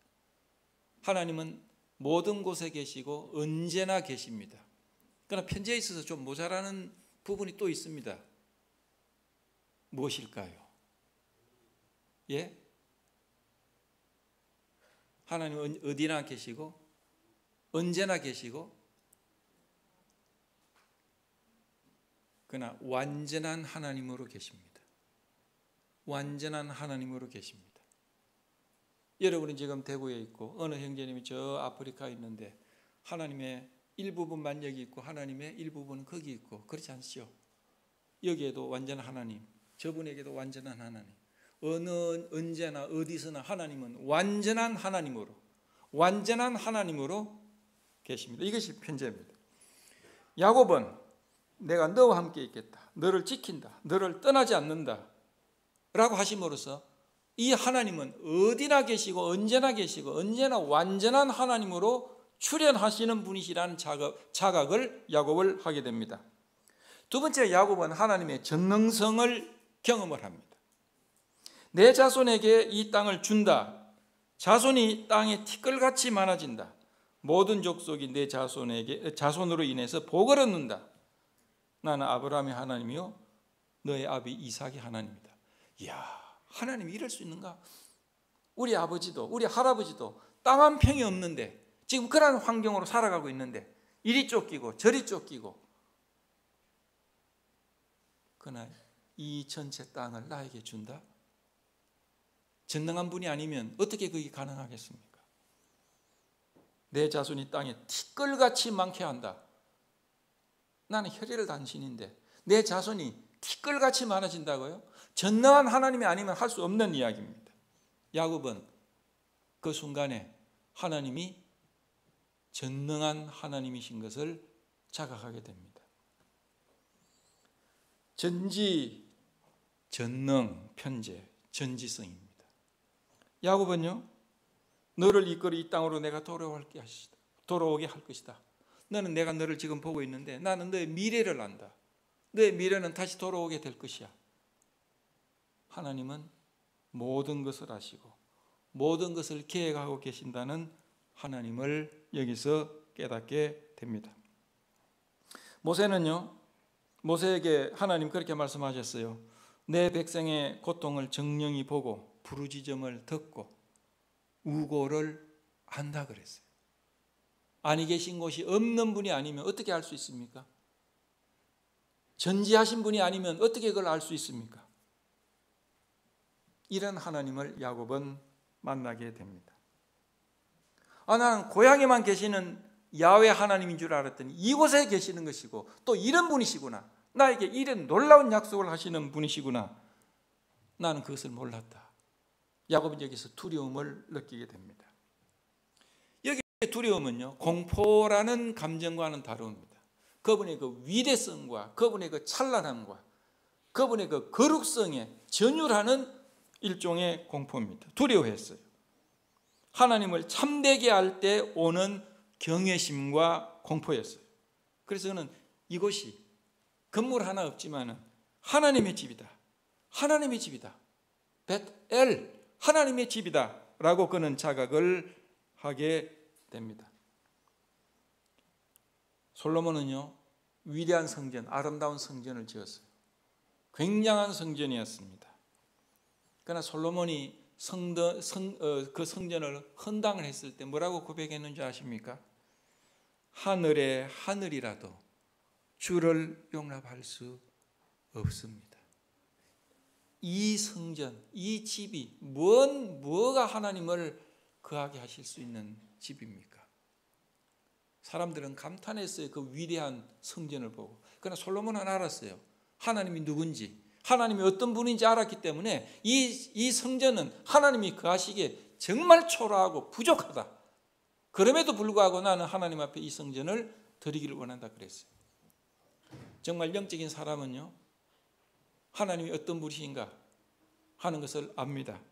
하나님은 모든 곳에 계시고 언제나 계십니다. 그러나 편재에 있어서 좀 모자라는 부분이 또 있습니다. 무엇일까요? 예? 하나님은 어디나 계시고 언제나 계시고 그러나 완전한 하나님으로 계십니다. 완전한 하나님으로 계십니다. 여러분이 지금 대구에 있고 어느 형제님이 저 아프리카에 있는데 하나님의 일부분만 여기 있고 하나님의 일부분은 거기 있고 그렇지 않죠? 여기에도 완전한 하나님, 저분에게도 완전한 하나님, 언제나 어디서나 하나님은 완전한 하나님으로 계십니다. 이것이 편재입니다. 야곱은 내가 너와 함께 있겠다, 너를 지킨다, 너를 떠나지 않는다 라고 하심으로써 이 하나님은 어디나 계시고 언제나 완전한 하나님으로 출현하시는 분이시라는 자각을 야곱을 하게 됩니다. 두 번째, 야곱은 하나님의 전능성을 경험을 합니다. 내 자손에게 이 땅을 준다. 자손이 땅에 티끌같이 많아진다. 모든 족속이 내 자손으로 인해서 복을 얻는다. 나는 아브라함의 하나님이요 너의 아비 이삭의 하나님이다. 이야, 하나님이 이럴 수 있는가? 우리 아버지도 우리 할아버지도 땅 한 평이 없는데 지금 그런 환경으로 살아가고 있는데 이리 쫓기고 저리 쫓기고 그러나 이 전체 땅을 나에게 준다? 전능한 분이 아니면 어떻게 그게 가능하겠습니까? 내 자손이 땅에 티끌같이 많게 한다. 나는 혈혈 단신인데 내 자손이 티끌같이 많아진다고요? 전능한 하나님이 아니면 할 수 없는 이야기입니다. 야곱은 그 순간에 하나님이 전능한 하나님이신 것을 자각하게 됩니다. 전지, 전능, 편재, 전지성입니다. 야곱은요, 너를 이끌어 이 땅으로 내가 돌아오게 할 것이다. 내가 너를 지금 보고 있는데 나는 너의 미래를 안다. 너의 미래는 다시 돌아오게 될 것이야. 하나님은 모든 것을 아시고 모든 것을 계획하고 계신다는 하나님을 여기서 깨닫게 됩니다. 모세에게 하나님 그렇게 말씀하셨어요. 내 백성의 고통을 정령이 보고 부르짖음을 듣고 우고를 안다 그랬어요. 아니 계신 곳이 없는 분이 아니면 어떻게 알 수 있습니까? 전지하신 분이 아니면 어떻게 그걸 알 수 있습니까? 이런 하나님을 야곱은 만나게 됩니다. 나는 고향에만 계시는 야훼 하나님인 줄 알았더니 이곳에 계시는 것이고 또 이런 분이시구나. 나에게 이런 놀라운 약속을 하시는 분이시구나. 나는 그것을 몰랐다. 야곱은 여기서 두려움을 느끼게 됩니다. 여기 두려움은요, 공포라는 감정과는 다릅니다. 그분의 그 위대성과 그분의 그 찬란함과 그분의 그 거룩성에 전율하는 일종의 공포입니다. 두려워했어요. 하나님을 참되게 할 때 오는 경외심과 공포였어요. 그래서 저는 이곳이 건물 하나 없지만은 하나님의 집이다. 하나님의 집이다. 벳엘 하나님의 집이다 라고 그는 자각을 하게 됩니다. 솔로몬은요, 위대한 성전, 아름다운 성전을 지었어요. 굉장한 성전이었습니다. 그러나 솔로몬이 그 성전을 헌당을 했을 때 뭐라고 고백했는지 아십니까? 하늘의 하늘이라도 주를 용납할 수 없습니다. 이 성전, 이 집이 뭐가 하나님을 거하게 하실 수 있는 집입니까? 사람들은 감탄했어요. 그 위대한 성전을 보고. 그러나 솔로몬은 알았어요. 하나님이 누군지, 하나님이 어떤 분인지 알았기 때문에 이 성전은 하나님이 거하시기에 정말 초라하고 부족하다. 그럼에도 불구하고 나는 하나님 앞에 이 성전을 드리기를 원한다 그랬어요. 정말 영적인 사람은요, 하나님이 어떤 분이신가 하는 것을 압니다.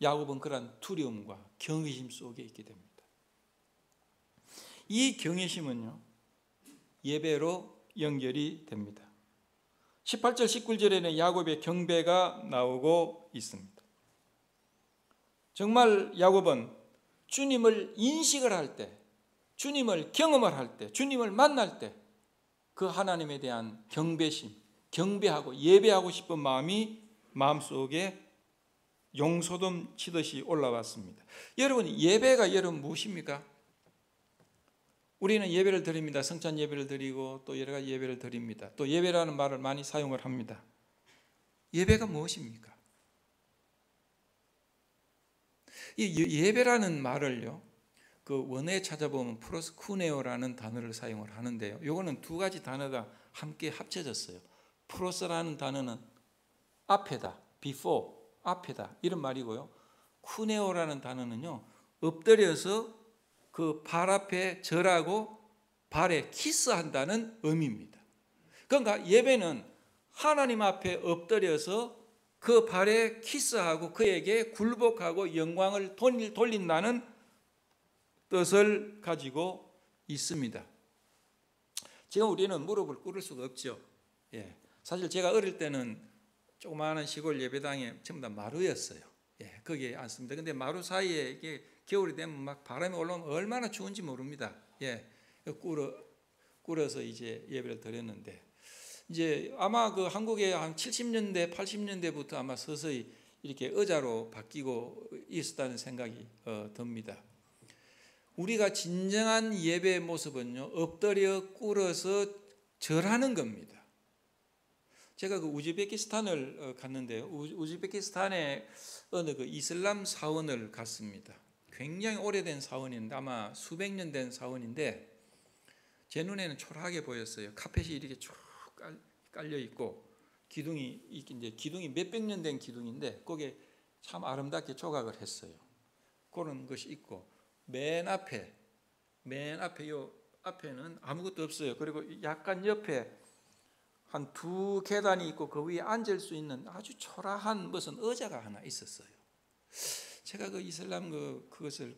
야곱은 그런 두려움과 경외심 속에 있게 됩니다. 이 경외심은요, 예배로 연결이 됩니다. 18절 19절에는 야곱의 경배가 나오고 있습니다. 정말 야곱은 주님을 인식을 할 때, 주님을 경험을 할 때, 주님을 만날 때 그 하나님에 대한 경배심, 경배하고 예배하고 싶은 마음이 마음속에 용소돔 치듯이 올라왔습니다. 여러분, 예배가 여러분 무엇입니까? 우리는 예배를 드립니다. 성찬 예배를 드리고 또 여러 가지 예배를 드립니다. 또 예배라는 말을 많이 사용을 합니다. 예배가 무엇입니까? 이 예배라는 말을요, 그 원어에 찾아보면 프로스쿠네오라는 단어를 사용을 하는데요. 요거는 두 가지 단어가 함께 합쳐졌어요. 프로스라는 단어는 앞에다, before, 앞에다 이런 말이고요. 쿠네오라는 단어는요, 엎드려서 그 발 앞에 절하고 발에 키스한다는 의미입니다. 그러니까 예배는 하나님 앞에 엎드려서 그 발에 키스하고 그에게 굴복하고 영광을 돌린다는 뜻을 가지고 있습니다. 지금 우리는 무릎을 꿇을 수가 없죠. 예. 사실 제가 어릴 때는 조그마한 시골 예배당에 전부 다 마루였어요. 예, 거기에 앉습니다. 근데 마루 사이에 이게 겨울이 되면 막 바람이 올라오면 얼마나 추운지 모릅니다. 예, 꿇어서 이제 예배를 드렸는데, 이제 아마 그 한국에 한 70년대, 80년대부터 아마 서서히 이렇게 의자로 바뀌고 있었다는 생각이 듭니다. 우리가 진정한 예배의 모습은요, 엎드려 꿇어서 절하는 겁니다. 제가 그 우즈베키스탄을 갔는데요. 우즈베키스탄에 어느 그 이슬람 사원을 갔습니다. 굉장히 오래된 사원인데 아마 수백 년 된 사원인데 제 눈에는 초라하게 보였어요. 카펫이 이렇게 쭉 깔려 있고 기둥이 이제 기둥이 몇백 년 된 기둥인데 거기에 참 아름답게 조각을 했어요. 그런 것이 있고 맨 앞에 요 앞에는 아무것도 없어요. 그리고 약간 옆에 한 두 계단이 있고 그 위에 앉을 수 있는 아주 초라한 무슨 의자가 하나 있었어요. 제가 그 이슬람 그것을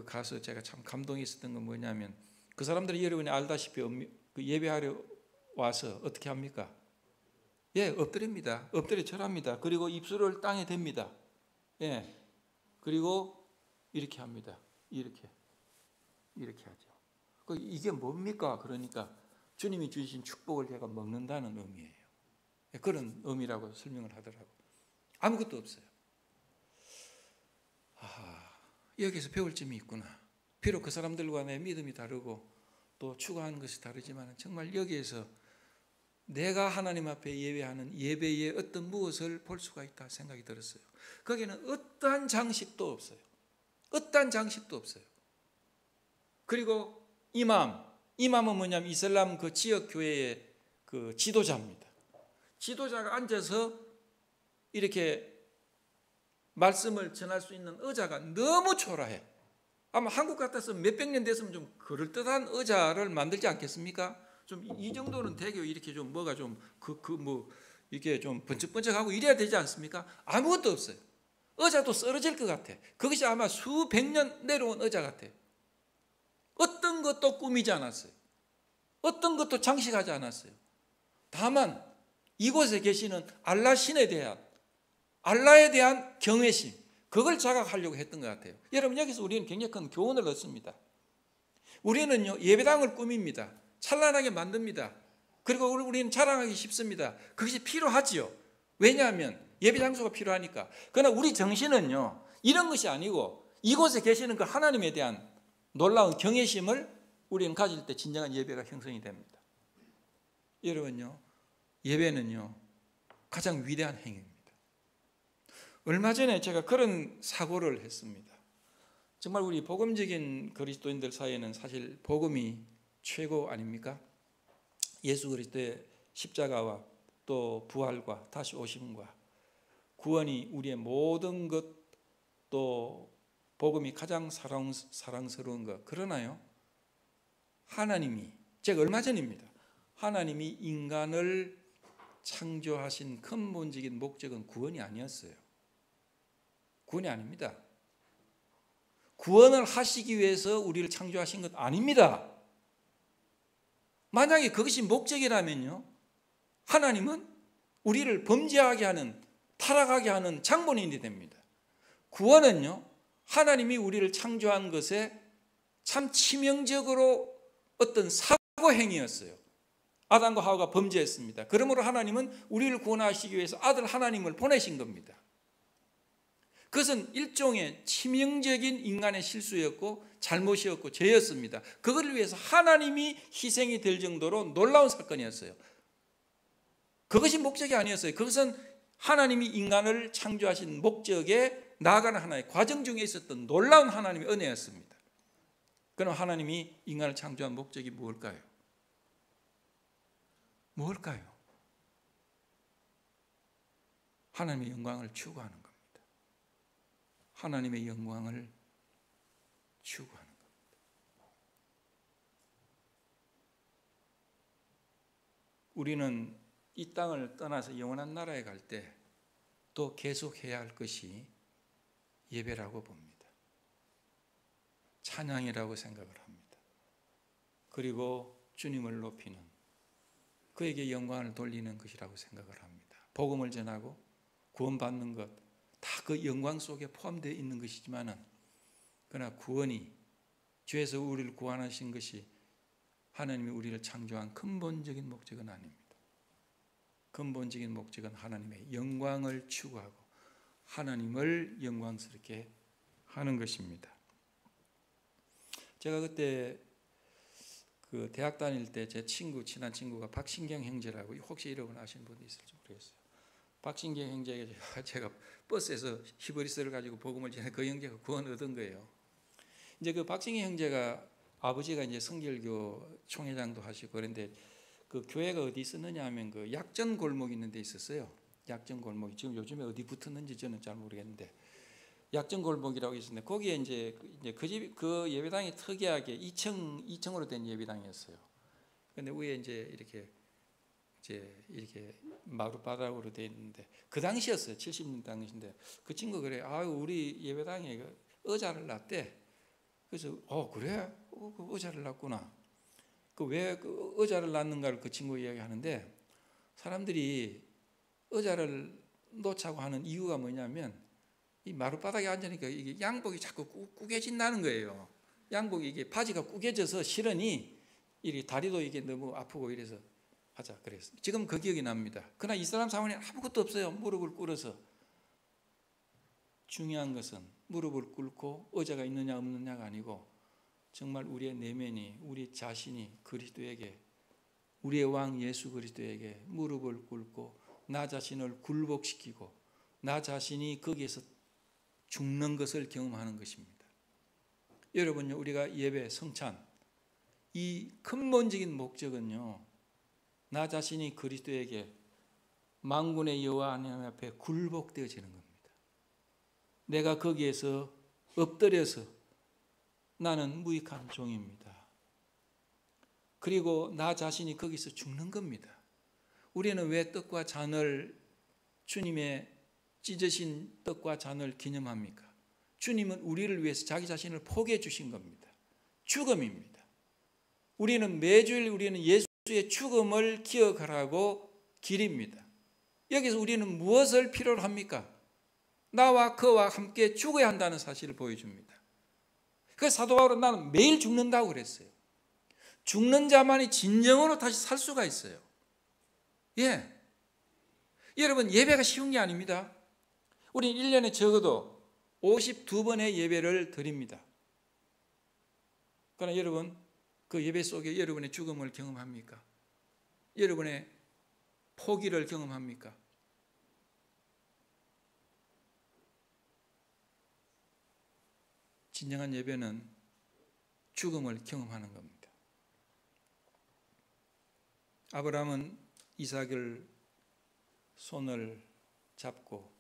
가서 제가 참 감동이 있었던 건 뭐냐면 그 사람들이 여러분이 알다시피 그 예배하러 와서 어떻게 합니까? 예, 엎드립니다. 엎드려 절합니다. 그리고 입술을 땅에 댑니다. 예, 그리고 이렇게 합니다. 이렇게 하죠. 이게 뭡니까? 그러니까 주님이 주신 축복을 제가 먹는다는 의미예요. 그런 의미라고 설명을 하더라고요. 아무것도 없어요. 여기서 배울 점이 있구나. 비록 그 사람들과 내 믿음이 다르고 또 추구하는 것이 다르지만 정말 여기에서 내가 하나님 앞에 예배하는 예배의 어떤 무엇을 볼 수가 있다 생각이 들었어요. 거기는 어떠한 장식도 없어요. 어떠한 장식도 없어요. 그리고 이맘은 뭐냐면 이슬람 그 지역 교회의 그 지도자입니다. 지도자가 앉아서 이렇게 말씀을 전할 수 있는 의자가 너무 초라해. 아마 한국 같아서 몇백 년 됐으면 좀 그럴듯한 의자를 만들지 않겠습니까? 좀 이 정도는 되게 이렇게 좀 뭐가 좀 이렇게 좀 번쩍번쩍하고 이래야 되지 않습니까? 아무것도 없어요. 의자도 쓰러질 것 같아. 그것이 아마 수백 년 내려온 의자 같아. 어떤 것도 꾸미지 않았어요. 어떤 것도 장식하지 않았어요. 다만 이곳에 계시는 알라 신에 대한 알라에 대한 경외심, 그걸 자각하려고 했던 것 같아요. 여러분, 여기서 우리는 굉장히 큰 교훈을 얻습니다. 우리는요, 예배당을 꾸밉니다. 찬란하게 만듭니다. 그리고 우리는 자랑하기 쉽습니다. 그것이 필요하지요. 왜냐하면 예배 장소가 필요하니까. 그러나 우리 정신은요, 이런 것이 아니고 이곳에 계시는 그 하나님에 대한 놀라운 경외심을 우리는 가질 때 진정한 예배가 형성이 됩니다. 여러분요, 예배는요, 가장 위대한 행위입니다. 얼마 전에 제가 그런 사고를 했습니다. 정말 우리 복음적인 그리스도인들 사이에는 사실 복음이 최고 아닙니까? 예수 그리스도의 십자가와 또 부활과 다시 오심과 구원이 우리의 모든 것, 또 복음이 가장 사랑스러운 것. 그러나요, 하나님이, 제가 얼마 전입니다. 하나님이 인간을 창조하신 근본적인 목적은 구원이 아니었어요. 구원이 아닙니다. 구원을 하시기 위해서 우리를 창조하신 것 아닙니다. 만약에 그것이 목적이라면요, 하나님은 우리를 범죄하게 하는, 타락하게 하는 장본인이 됩니다. 구원은요, 하나님이 우리를 창조한 것에 참 치명적으로 어떤 사고 행위였어요. 아담과 하와가 범죄했습니다. 그러므로 하나님은 우리를 구원하시기 위해서 아들 하나님을 보내신 겁니다. 그것은 일종의 치명적인 인간의 실수였고 잘못이었고 죄였습니다. 그걸 위해서 하나님이 희생이 될 정도로 놀라운 사건이었어요. 그것이 목적이 아니었어요. 그것은 하나님이 인간을 창조하신 목적에 나아가는 하나의 과정 중에 있었던 놀라운 하나님의 은혜였습니다. 그럼 하나님이 인간을 창조한 목적이 무엇일까요? 무엇일까요? 하나님의 영광을 추구하는 겁니다. 하나님의 영광을 추구하는 겁니다. 우리는 이 땅을 떠나서 영원한 나라에 갈 때 또 계속해야 할 것이 예배라고 봅니다. 찬양이라고 생각을 합니다. 그리고 주님을 높이는, 그에게 영광을 돌리는 것이라고 생각을 합니다. 복음을 전하고 구원받는 것, 다 그 영광 속에 포함되어 있는 것이지만은, 그러나 구원이, 죄에서 우리를 구원하신 것이 하나님이 우리를 창조한 근본적인 목적은 아닙니다. 근본적인 목적은 하나님의 영광을 추구하고 하나님을 영광스럽게 하는 것입니다. 제가 그때 그 대학 다닐 때 제 친한 친구가 박신경 형제라고, 혹시 이름을 아시는 분이 있을지 모르겠어요. 박신경 형제가 제가 버스에서 히브리서를 가지고 복음을 전해 그 형제가 구원 얻은 거예요. 이제 그 박신경 형제가 아버지가 이제 성결교 총회장도 하시고 그런데 그 교회가 어디 있었느냐 하면 그 약전 골목 있는 데 있었어요. 약전 골목이 지금 요즘에 어디 붙었는지 저는 잘 모르겠는데 약전 골목이라고 있었는데 거기에 이제 그 예배당이 특이하게 2층으로 된 예배당이었어요. 근데 위에 이제 이렇게 마룻바닥으로 돼 있는데 그 당시였어요. 70년 당시인데 그 친구 그래. 우리 예배당에 의자를 놨대. 그래서 그래? 그 의자를 놨구나. 왜 그 의자를 놨는가를 그 친구 이야기하는데, 사람들이 의자를 놓자고 하는 이유가 뭐냐면 이 마룻바닥에 앉으니까 이게 양복이 자꾸 꾸겨진다는 거예요. 양복이 이게 바지가 꾸겨져서 실으니 이 다리도 이게 너무 아프고 이래서 하자 그랬어요. 지금 그 기억이 납니다. 그러나 이슬람 사원이 아무것도 없어요. 무릎을 꿇어서. 중요한 것은 무릎을 꿇고 의자가 있느냐 없느냐가 아니고 정말 우리의 내면이 우리 자신이 그리스도에게 우리의 왕 예수 그리스도에게 무릎을 꿇고 나 자신을 굴복시키고 나 자신이 거기에서 죽는 것을 경험하는 것입니다. 여러분요, 우리가 예배, 성찬 이 근본적인 목적은요, 나 자신이 그리스도에게 만군의 여호와 하나님 앞에 굴복되어지는 겁니다. 내가 거기에서 엎드려서 나는 무익한 종입니다. 그리고 나 자신이 거기서 죽는 겁니다. 우리는 왜 떡과 잔을 주님의 찢으신 떡과 잔을 기념합니까? 주님은 우리를 위해서 자기 자신을 포기해 주신 겁니다. 죽음입니다. 우리는 매주일 우리는 예수의 죽음을 기억하라고 기립니다. 여기서 우리는 무엇을 필요로 합니까? 나와 그와 함께 죽어야 한다는 사실을 보여줍니다. 그래서 사도 바울은 나는 매일 죽는다고 그랬어요. 죽는 자만이 진정으로 다시 살 수가 있어요. 예. 여러분, 예배가 쉬운 게 아닙니다. 우리는 1년에 적어도 52번의 예배를 드립니다. 그러나 여러분, 그 예배 속에 여러분의 죽음을 경험합니까? 여러분의 포기를 경험합니까? 진정한 예배는 죽음을 경험하는 겁니다. 아브라함은 이삭을 손을 잡고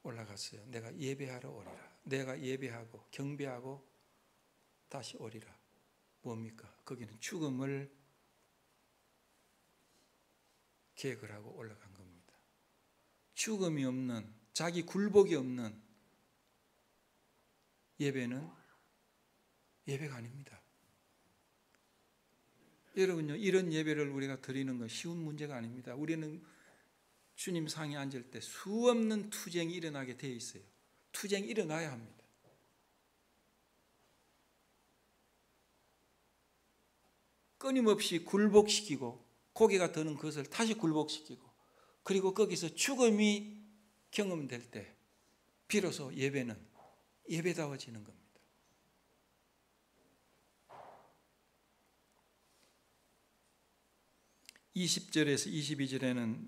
올라갔어요. 내가 예배하러 오리라. 내가 예배하고 경배하고 다시 오리라. 뭡니까? 거기는 죽음을 계획을 하고 올라간 겁니다. 죽음이 없는, 자기 굴복이 없는 예배는 예배가 아닙니다. 여러분요, 이런 예배를 우리가 드리는 건 쉬운 문제가 아닙니다. 우리는 주님 상에 앉을 때 수없는 투쟁이 일어나게 되어 있어요. 투쟁이 일어나야 합니다. 끊임없이 굴복시키고 고개가 드는 것을 다시 굴복시키고 그리고 거기서 죽음이 경험될 때 비로소 예배는 예배다워지는 겁니다. 20절에서 22절에는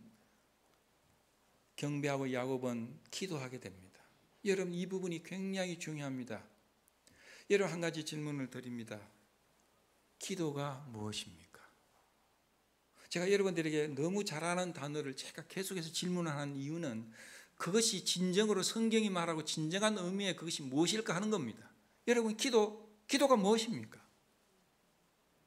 경배하고 야곱은 기도하게 됩니다. 여러분, 이 부분이 굉장히 중요합니다. 여러분, 한 가지 질문을 드립니다. 기도가 무엇입니까? 제가 여러분들에게 너무 잘 아는 단어를 제가 계속해서 질문을 하는 이유는 그것이 진정으로 성경이 말하고 진정한 의미의 그것이 무엇일까 하는 겁니다. 여러분, 기도가 무엇입니까?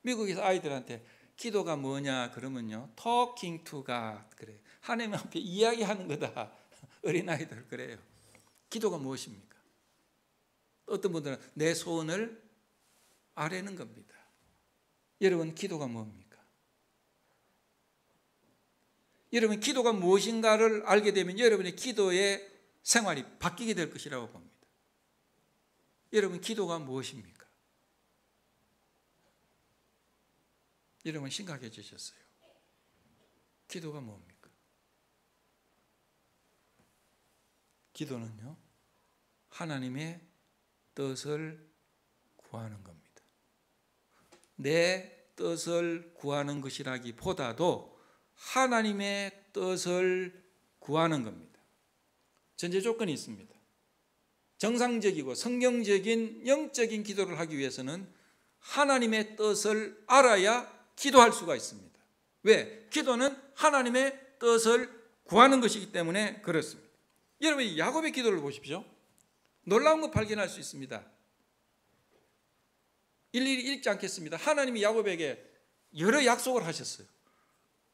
미국에서 아이들한테 기도가 뭐냐 그러면요, talking to God 그래요. 하나님 앞에 이야기하는 거다. 어린아이들 그래요. 기도가 무엇입니까? 어떤 분들은 내 소원을 아뢰는 겁니다. 여러분, 기도가 뭡니까? 여러분, 기도가 무엇인가를 알게 되면 여러분의 기도의 생활이 바뀌게 될 것이라고 봅니다. 여러분, 기도가 무엇입니까? 여러분, 심각해지셨어요. 기도가 뭡니까? 기도는요, 하나님의 뜻을 구하는 겁니다. 내 뜻을 구하는 것이라기보다도 하나님의 뜻을 구하는 겁니다. 전제 조건이 있습니다. 정상적이고 성경적인 영적인 기도를 하기 위해서는 하나님의 뜻을 알아야 기도할 수가 있습니다. 왜? 기도는 하나님의 뜻을 구하는 것이기 때문에 그렇습니다. 여러분, 야곱의 기도를 보십시오. 놀라운 거 발견할 수 있습니다. 일일이 읽지 않겠습니다. 하나님이 야곱에게 여러 약속을 하셨어요.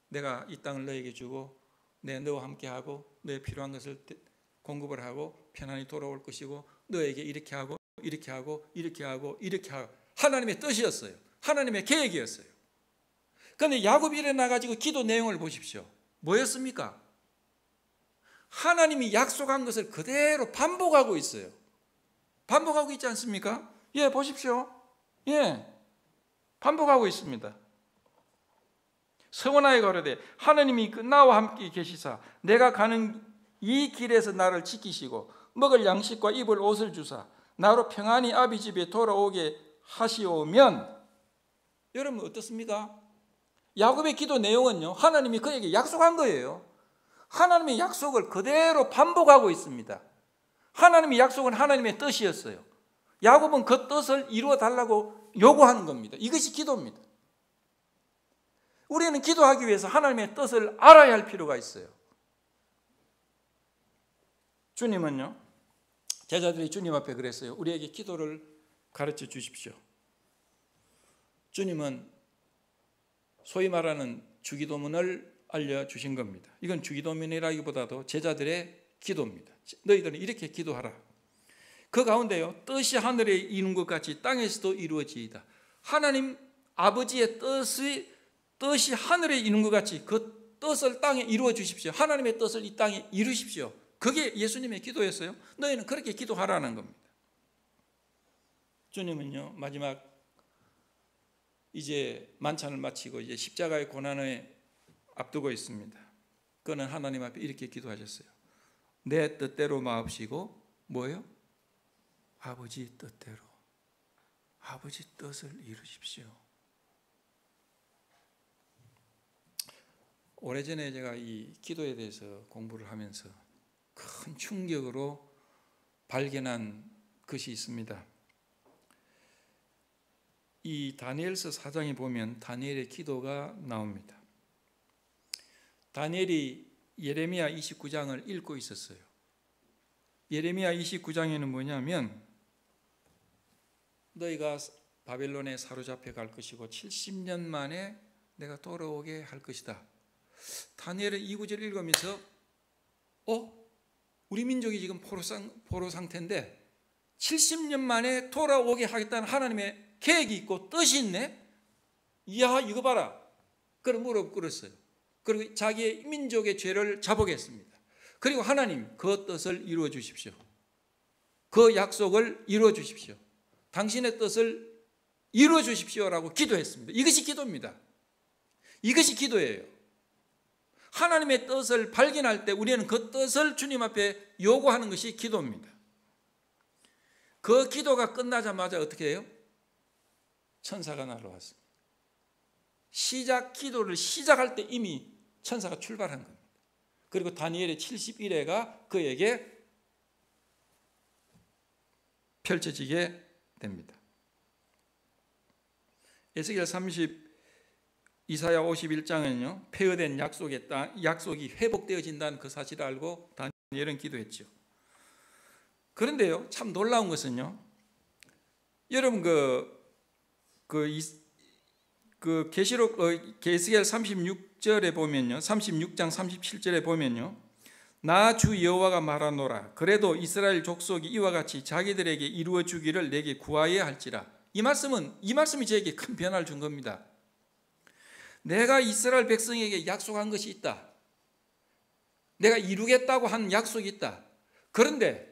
내가 이 땅을 너에게 주고 너와 함께하고 너의 필요한 것을 공급을 하고 편안히 돌아올 것이고 너에게 이렇게 하고 이렇게 하고 이렇게 하고 이렇게 하고 하나님의 뜻이었어요. 하나님의 계획이었어요. 그런데 야곱이 일어나가지고 기도 내용을 보십시오. 뭐였습니까? 하나님이 약속한 것을 그대로 반복하고 있어요. 반복하고 있지 않습니까? 예, 보십시오. 예, 반복하고 있습니다. 서원하여 가로되 하나님이 나와 함께 계시사 내가 가는 이 길에서 나를 지키시고 먹을 양식과 입을 옷을 주사 나로 평안히 아비 집에 돌아오게 하시오면, 여러분 어떻습니까? 야곱의 기도 내용은요, 하나님이 그에게 약속한 거예요. 하나님의 약속을 그대로 반복하고 있습니다. 하나님의 약속은 하나님의 뜻이었어요. 야곱은 그 뜻을 이루어 달라고 요구하는 겁니다. 이것이 기도입니다. 우리는 기도하기 위해서 하나님의 뜻을 알아야 할 필요가 있어요. 주님은요, 제자들이 주님 앞에 그랬어요. 우리에게 기도를 가르쳐 주십시오. 주님은 소위 말하는 주기도문을 알려주신 겁니다. 이건 주기도문이라기보다도 제자들의 기도입니다. 너희들은 이렇게 기도하라. 그 가운데요, 뜻이 하늘에 이룬 것 같이 땅에서도 이루어지이다. 하나님 아버지의 뜻이 하늘에 이룬 것 같이 그 뜻을 땅에 이루어 주십시오. 하나님의 뜻을 이 땅에 이루십시오. 그게 예수님의 기도였어요. 너희는 그렇게 기도하라는 겁니다. 주님은요, 마지막 이제 만찬을 마치고 이제 십자가의 고난을 앞두고 있습니다. 그는 하나님 앞에 이렇게 기도하셨어요. 내 뜻대로 마옵시고 뭐예요? 아버지 뜻대로, 아버지 뜻을 이루십시오. 오래전에 제가 이 기도에 대해서 공부를 하면서 큰 충격으로 발견한 것이 있습니다. 이 다니엘서 4장에 보면 다니엘의 기도가 나옵니다. 다니엘이 예레미야 29장을 읽고 있었어요. 예레미야 29장에는 뭐냐면 너희가 바벨론에 사로잡혀 갈 것이고 70년 만에 내가 돌아오게 할 것이다. 다니엘은 이 구절을 읽으면서 우리 민족이 지금 포로 상태인데 70년 만에 돌아오게 하겠다는 하나님의 계획이 있고 뜻이 있네? 이야, 이거 봐라. 그럼 무릎 꿇었어요. 그리고 자기의 민족의 죄를 자복했습니다. 그리고 하나님, 그 뜻을 이루어 주십시오. 그 약속을 이루어 주십시오. 당신의 뜻을 이루어 주십시오라고 기도했습니다. 이것이 기도입니다. 이것이 기도예요. 하나님의 뜻을 발견할 때 우리는 그 뜻을 주님 앞에 요구하는 것이 기도입니다. 그 기도가 끝나자마자 어떻게 해요? 천사가 날아왔습니다. 기도를 시작할 때 이미 천사가 출발한 겁니다. 그리고 다니엘의 71회가 그에게 펼쳐지게 됩니다. 에스겔 30, 이사야 51장은요, 폐허된 약속이 회복되어진다는 그 사실을 알고 다니엘은 기도했죠. 그런데요, 참 놀라운 것은요, 여러분 계시록 에스겔 36절에 보면요, 36장 37절에 보면요, 나 주 여호와가 말하노라. 그래도 이스라엘 족속이 이와 같이 자기들에게 이루어 주기를 내게 구하여야 할지라. 이 말씀이 저에게 큰 변화를 준 겁니다. 내가 이스라엘 백성에게 약속한 것이 있다. 내가 이루겠다고 한 약속이 있다. 그런데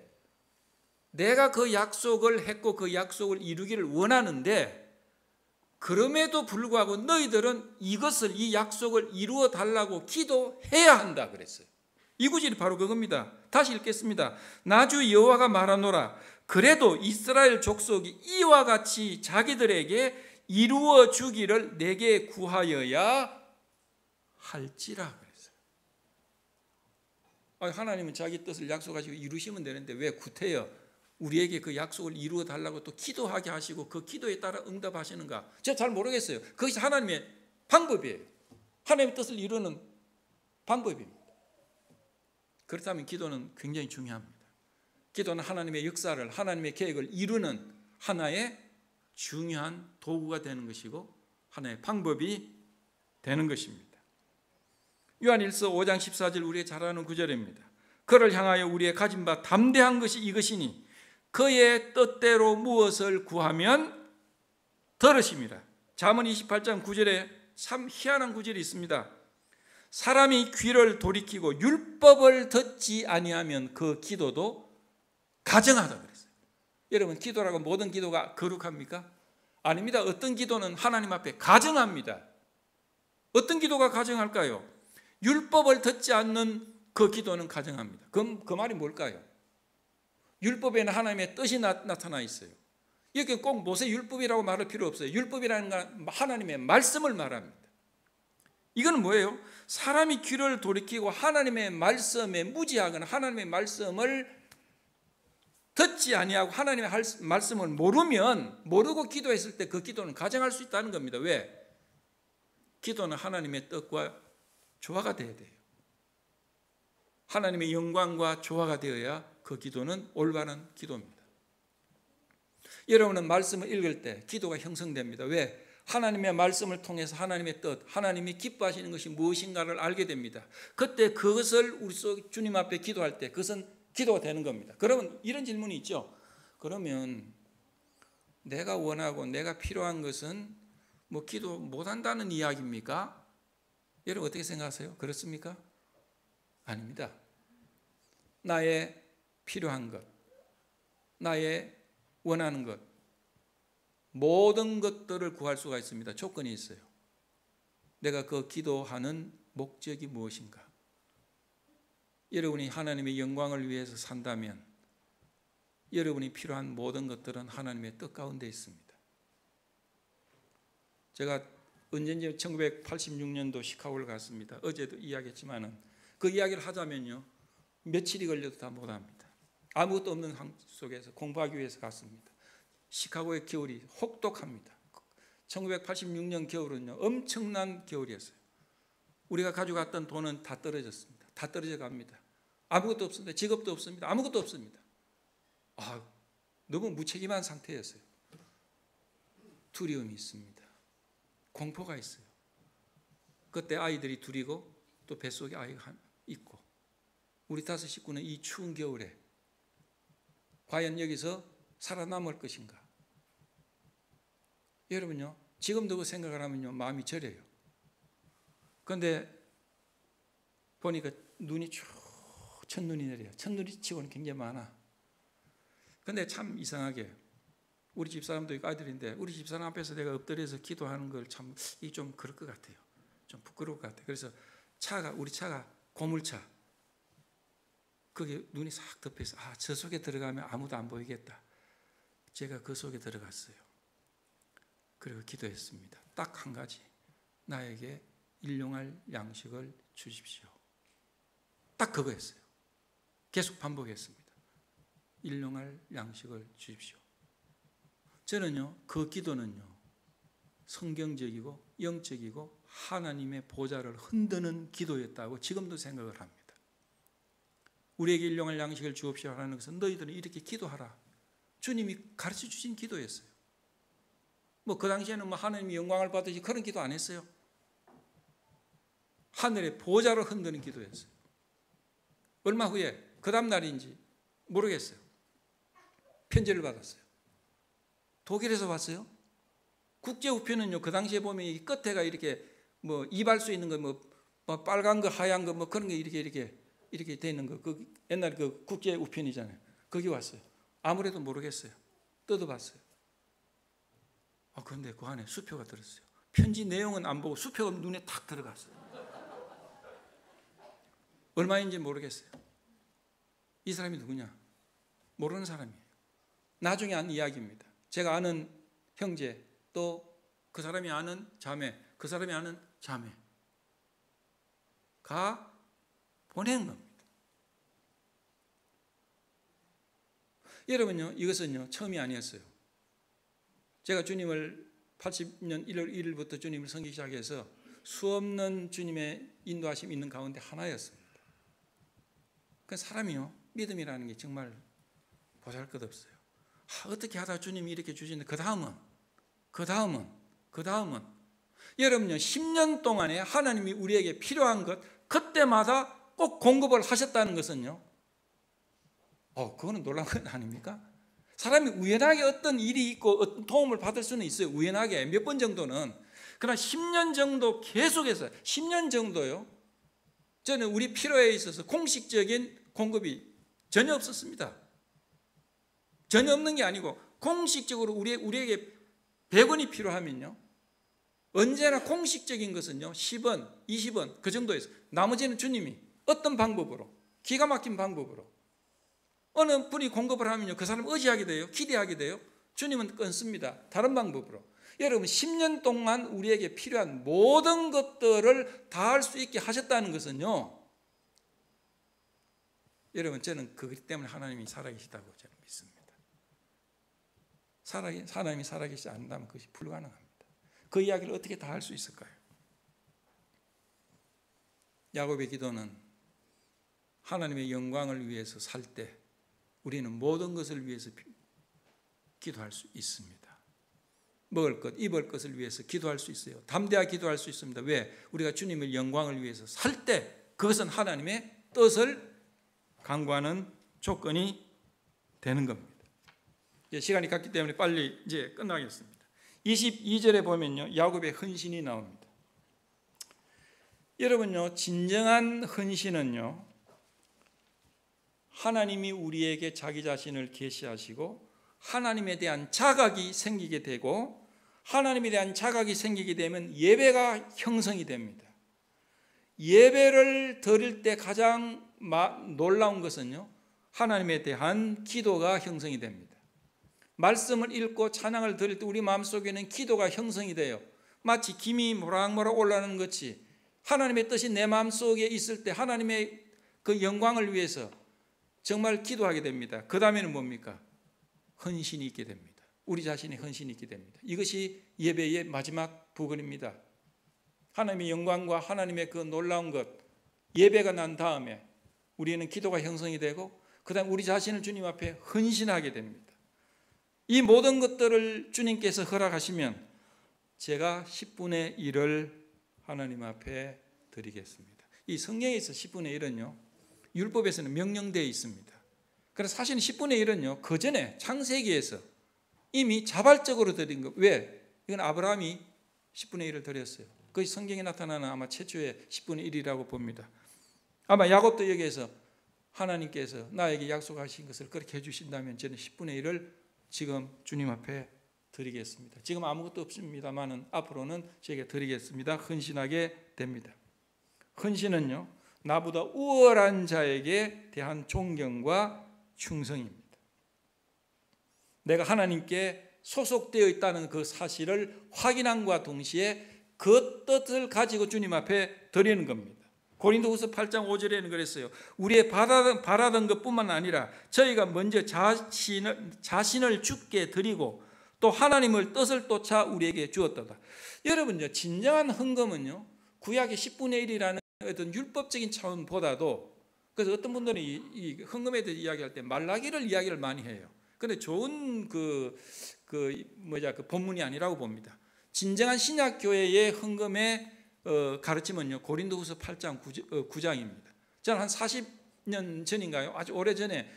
내가 그 약속을 했고 그 약속을 이루기를 원하는데, 그럼에도 불구하고 너희들은 이 약속을 이루어 달라고 기도해야 한다 그랬어요. 이 구절이 바로 그겁니다. 다시 읽겠습니다. 나 주 여호와가 말하노라. 그래도 이스라엘 족속이 이와 같이 자기들에게 이루어 주기를 내게 구하여야 할지라 그랬어요. 하나님은 자기 뜻을 약속하시고 이루시면 되는데 왜 구태여 우리에게 그 약속을 이루어 달라고 또 기도하게 하시고 그 기도에 따라 응답하시는가? 제가 잘 모르겠어요. 그것이 하나님의 방법이에요. 하나님의 뜻을 이루는 방법입니다. 그렇다면 기도는 굉장히 중요합니다. 기도는 하나님의 역사를, 하나님의 계획을 이루는 하나의 중요한 도구가 되는 것이고 하나의 방법이 되는 것입니다. 요한일서 5장 14절 우리가 잘 아는 구절입니다. 그를 향하여 우리의 가진 바 담대한 것이 이것이니 그의 뜻대로 무엇을 구하면 들으심이라. 잠언 28장 9절에 참 희한한 구절이 있습니다. 사람이 귀를 돌이키고 율법을 듣지 아니하면 그 기도도 가증하다 그랬어요. 여러분, 기도라고 모든 기도가 거룩합니까? 아닙니다. 어떤 기도는 하나님 앞에 가증합니다. 어떤 기도가 가증할까요? 율법을 듣지 않는 그 기도는 가증합니다. 그 말이 뭘까요? 율법에는 하나님의 뜻이 나타나 있어요. 이렇게 꼭 모세 율법이라고 말할 필요 없어요. 율법이라는 건 하나님의 말씀을 말합니다. 이건 뭐예요? 사람이 귀를 돌이키고 하나님의 말씀에 무지하거나 하나님의 말씀을 듣지 아니하고 하나님의 말씀을 모르고 기도했을 때 그 기도는 가증할 수 있다는 겁니다. 왜? 기도는 하나님의 뜻과 조화가 되어야 돼요. 하나님의 영광과 조화가 되어야 그 기도는 올바른 기도입니다. 여러분은 말씀을 읽을 때 기도가 형성됩니다. 왜? 하나님의 말씀을 통해서 하나님의 뜻, 하나님이 기뻐하시는 것이 무엇인가를 알게 됩니다. 그때 그것을 우리 주님 앞에 기도할 때 그것은 기도가 되는 겁니다. 그러면 이런 질문이 있죠. 그러면 내가 원하고 내가 필요한 것은 뭐 기도 못한다는 이야기입니까? 여러분 어떻게 생각하세요? 그렇습니까? 아닙니다. 나의 필요한 것, 나의 원하는 것, 모든 것들을 구할 수가 있습니다. 조건이 있어요. 내가 그 기도하는 목적이 무엇인가? 여러분이 하나님의 영광을 위해서 산다면 여러분이 필요한 모든 것들은 하나님의 뜻 가운데 있습니다. 제가 언젠지 1986년도 시카고를 갔습니다. 어제도 이야기했지만은 그 이야기를 하자면요, 며칠이 걸려도 다 못합니다. 아무것도 없는 한 속에서 공부하기 위해서 갔습니다. 시카고의 겨울이 혹독합니다. 1986년 겨울은요, 엄청난 겨울이었어요. 우리가 가져갔던 돈은 다 떨어졌습니다. 다 떨어져 갑니다. 아무것도 없습니다. 직업도 없습니다. 아무것도 없습니다. 너무 무책임한 상태였어요. 두려움이 있습니다. 공포가 있어요. 그때 아이들이 둘이고 또 뱃속에 아이가 있고 우리 5 식구는 이 추운 겨울에 과연 여기서 살아남을 것인가? 여러분요, 지금도 그 생각을 하면요, 마음이 저려요. 그런데 보니까 눈이 쭉 첫눈이 내려요. 첫눈이 치고는 굉장히 많아. 그런데 참 이상하게 우리 집사람도 있고 아이들인데 우리 집사람 앞에서 내가 엎드려서 기도하는 걸 참 이게 좀 그럴 것 같아요. 좀 부끄러울 것 같아요. 그래서 우리 차가 고물차. 거기 눈이 싹 덮여서 저 속에 들어가면 아무도 안 보이겠다. 제가 그 속에 들어갔어요. 그리고 기도했습니다. 딱 한 가지. 나에게 일용할 양식을 주십시오. 딱 그거였어요. 계속 반복했습니다. 일용할 양식을 주십시오. 저는요, 그 기도는요, 성경적이고 영적이고 하나님의 보좌를 흔드는 기도였다고 지금도 생각을 합니다. 우리에게 일용할 양식을 주옵시오 하는 것은 너희들은 이렇게 기도하라. 주님이 가르쳐 주신 기도였어요. 그 당시에는 하나님이 영광을 받으시 그런 기도 안 했어요. 하늘의 보좌를 흔드는 기도였어요. 얼마 후에 그 다음 날인지 모르겠어요. 편지를 받았어요. 독일에서 왔어요. 국제우편은요, 그 당시에 보면 이 끝에가 이렇게 입할 수 있는 거 빨간 거 하얀 거 그런 게 이렇게 돼 있는 거, 그 옛날 그 국제우편이잖아요. 거기 왔어요. 아무래도 모르겠어요. 뜯어봤어요. 그런데 그 안에 수표가 들었어요. 편지 내용은 안 보고 수표가 눈에 탁 들어갔어요. 얼마인지 모르겠어요. 이 사람이 누구냐? 모르는 사람이에요. 나중에 한 이야기입니다. 제가 아는 형제, 또 그 사람이 아는 자매, 그 사람이 아는 자매가 보낸 겁니다. 여러분요, 이것은요, 처음이 아니었어요. 제가 주님을 80년 1월 1일부터 주님을 섬기기 시작해서 수없는 주님의 인도하심이 있는 가운데 하나였습니다. 그 사람이요, 믿음이라는 게 정말 보잘것없어요. 어떻게 하다 주님이 이렇게 주시는데 그 다음은 여러분요, 10년 동안에 하나님이 우리에게 필요한 것 그때마다 꼭 공급을 하셨다는 것은요, 그거는 놀라운 건 아닙니까? 사람이 우연하게 어떤 일이 있고 어떤 도움을 받을 수는 있어요. 우연하게 몇 번 정도는. 그러나 10년 정도 계속해서 10년 정도요, 저는 우리 필요에 있어서 공식적인 공급이 전혀 없었습니다. 전혀 없는 게 아니고 공식적으로 우리에게 100원이 필요하면요, 언제나 공식적인 것은요 10원, 20원 그 정도에서, 나머지는 주님이 어떤 방법으로, 기가 막힌 방법으로 어느 분이 공급을 하면요 그 사람 의지하게 돼요. 기대하게 돼요. 주님은 끊습니다. 다른 방법으로. 여러분 10년 동안 우리에게 필요한 모든 것들을 다 할 수 있게 하셨다는 것은요, 여러분 저는 그것 때문에 하나님이 살아계시다고 저는 믿습니다. 하나님이 살아계시지 않는다면 그것이 불가능합니다. 그 이야기를 어떻게 다 할 수 있을까요? 야곱의 기도는 하나님의 영광을 위해서 살 때 우리는 모든 것을 위해서 기도할 수 있습니다. 먹을 것, 입을 것을 위해서 기도할 수 있어요. 담대하게 기도할 수 있습니다. 왜? 우리가 주님의 영광을 위해서 살 때 그것은 하나님의 뜻을 강구하는 조건이 되는 겁니다. 이제 시간이 갔기 때문에 빨리 이제 끝나겠습니다. 22절에 보면요 야곱의 헌신이 나옵니다. 여러분요, 진정한 헌신은요 하나님이 우리에게 자기 자신을 계시하시고 하나님에 대한 자각이 생기게 되고, 하나님에 대한 자각이 생기게 되면 예배가 형성이 됩니다. 예배를 드릴 때 가장 놀라운 것은요 하나님에 대한 기도가 형성이 됩니다. 말씀을 읽고 찬양을 드릴 때 우리 마음속에는 기도가 형성이 돼요. 마치 김이 모락모락 올라오는 것이 하나님의 뜻이 내 마음속에 있을 때 하나님의 그 영광을 위해서 정말 기도하게 됩니다. 그 다음에는 뭡니까? 헌신이 있게 됩니다. 우리 자신의 헌신이 있게 됩니다. 이것이 예배의 마지막 부분입니다. 하나님의 영광과 하나님의 그 놀라운 것, 예배가 난 다음에 우리는 기도가 형성이 되고 그 다음 우리 자신을 주님 앞에 헌신하게 됩니다. 이 모든 것들을 주님께서 허락하시면 제가 10분의 1을 하나님 앞에 드리겠습니다. 이 성경에서 10분의 1은요 율법에서는 명령되어 있습니다. 그래서 사실은 10분의 1은요 그 전에 창세기에서 이미 자발적으로 드린 것. 왜? 이건 아브라함이 10분의 1을 드렸어요. 그것이 성경에 나타나는 아마 최초의 10분의 1이라고 봅니다. 아마 야곱도 여기에서 하나님께서 나에게 약속하신 것을 그렇게 해주신다면 저는 10분의 1을 지금 주님 앞에 드리겠습니다. 지금 아무것도 없습니다만 앞으로는 제게 드리겠습니다. 헌신하게 됩니다. 헌신은요 나보다 우월한 자에게 대한 존경과 충성입니다. 내가 하나님께 소속되어 있다는 그 사실을 확인함과 동시에 그 뜻을 가지고 주님 앞에 드리는 겁니다. 고린도후서 8장 5절에는 그랬어요. 우리의 바라던 것뿐만 아니라 저희가 먼저 자신을 주께 드리고 또 하나님의 뜻을 쫓아 우리에게 주었다. 여러분요, 진정한 헌금은요 구약의 10분의 1이라는 어떤 율법적인 차원보다도, 그래서 어떤 분들은 이 헌금에 대해 이야기할 때 말라기를 이야기를 많이 해요. 그런데 좋은 그 본문이 아니라고 봅니다. 진정한 신약 교회의 헌금의 가르침은요 고린도후서 8장 9장입니다. 저는 한 40년 전인가요? 아주 오래전에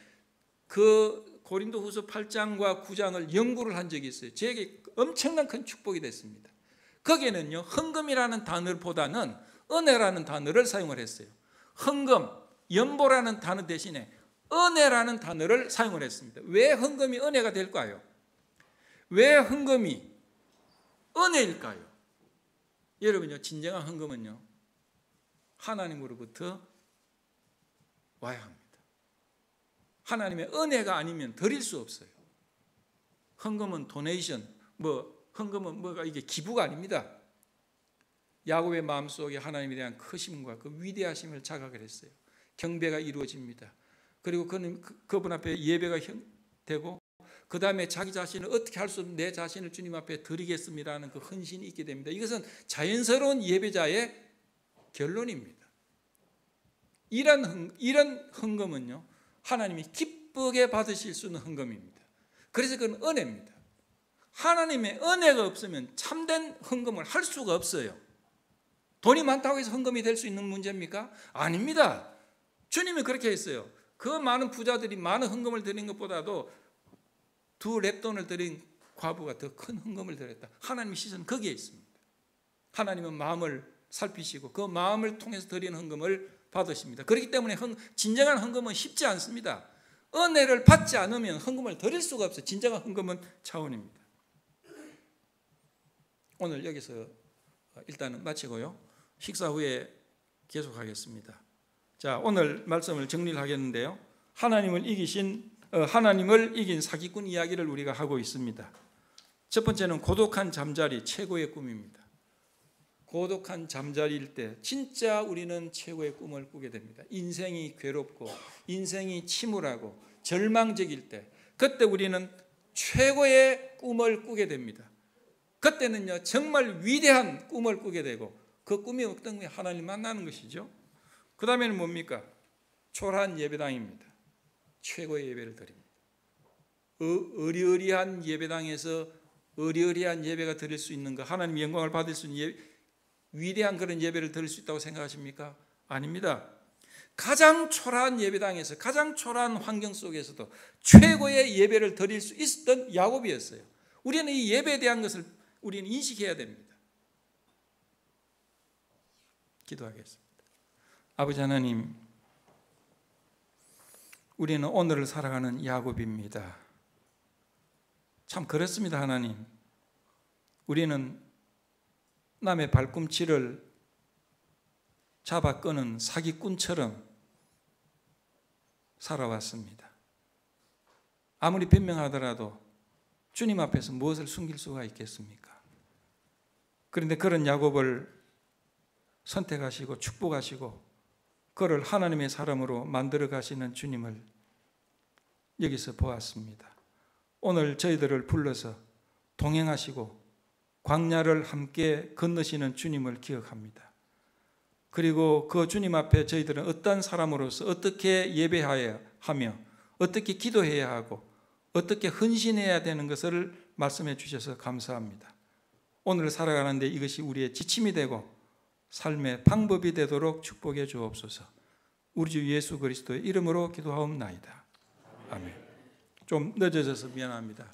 그 고린도후서 8장과 9장을 연구를 한 적이 있어요. 저에게 엄청난 큰 축복이 됐습니다. 거기에는요 헌금이라는 단어보다는 은혜라는 단어를 사용을 했어요. 헌금, 연보라는 단어 대신에 은혜라는 단어를 사용을 했습니다. 왜 헌금이 은혜가 될까요? 왜 헌금이 은혜일까요? 여러분요, 진정한 헌금은요 하나님으로부터 와야 합니다. 하나님의 은혜가 아니면 드릴 수 없어요. 헌금은 도네이션, 헌금은 이게 기부가 아닙니다. 야곱의 마음속에 하나님에 대한 크심과 그 위대하심을 자각을 했어요. 경배가 이루어집니다. 그리고 그분 앞에 예배가 되고 그 다음에 자기 자신을 어떻게 할 수 없는 내 자신을 주님 앞에 드리겠습니다라는 그 헌신이 있게 됩니다. 이것은 자연스러운 예배자의 결론입니다. 이런 헌금은요 하나님이 기쁘게 받으실 수 있는 헌금입니다. 그래서 그건 은혜입니다. 하나님의 은혜가 없으면 참된 헌금을 할 수가 없어요. 돈이 많다고 해서 헌금이 될 수 있는 문제입니까? 아닙니다. 주님이 그렇게 했어요. 그 많은 부자들이 많은 헌금을 드린 것보다도 2렙돈을 드린 과부가 더 큰 헌금을 드렸다. 하나님의 시선은 거기에 있습니다. 하나님은 마음을 살피시고 그 마음을 통해서 드리는 헌금을 받으십니다. 그렇기 때문에 진정한 헌금은 쉽지 않습니다. 은혜를 받지 않으면 헌금을 드릴 수가 없어요. 진정한 헌금은 차원입니다. 오늘 여기서 일단은 마치고요. 식사 후에 계속하겠습니다. 자, 오늘 말씀을 정리를 하겠는데요. 하나님을 이긴 사기꾼 이야기를 우리가 하고 있습니다. 첫 번째는 고독한 잠자리, 최고의 꿈입니다. 고독한 잠자리일 때 진짜 우리는 최고의 꿈을 꾸게 됩니다. 인생이 괴롭고 인생이 침울하고 절망적일 때, 그때 우리는 최고의 꿈을 꾸게 됩니다. 그때는요, 정말 위대한 꿈을 꾸게 되고, 그 꿈이 어떤 거예요? 하나님 만나는 것이죠. 그 다음에는 뭡니까? 초라한 예배당입니다. 최고의 예배를 드립니다. 어리어리한 예배당에서 어리어리한 예배가 드릴 수 있는 거, 하나님 영광을 받을 수 있는 위대한 그런 예배를 드릴 수 있다고 생각하십니까? 아닙니다. 가장 초라한 예배당에서, 가장 초라한 환경 속에서도 최고의 예배를 드릴 수 있었던 야곱이었어요. 우리는 이 예배에 대한 것을 우리는 인식해야 됩니다. 기도하겠습니다. 아버지 하나님, 우리는 오늘을 살아가는 야곱입니다. 참 그렇습니다. 하나님, 우리는 남의 발꿈치를 잡아 끄는 사기꾼처럼 살아왔습니다. 아무리 변명하더라도 주님 앞에서 무엇을 숨길 수가 있겠습니까? 그런데 그런 야곱을 선택하시고 축복하시고 그를 하나님의 사람으로 만들어 가시는 주님을 여기서 보았습니다. 오늘 저희들을 불러서 동행하시고 광야를 함께 건너시는 주님을 기억합니다. 그리고 그 주님 앞에 저희들은 어떤 사람으로서 어떻게 예배해야 하며 어떻게 기도해야 하고 어떻게 헌신해야 되는 것을 말씀해 주셔서 감사합니다. 오늘 살아가는데 이것이 우리의 지침이 되고 삶의 방법이 되도록 축복해 주옵소서. 우리 주 예수 그리스도의 이름으로 기도하옵나이다. 아멘. 좀 늦어져서 미안합니다.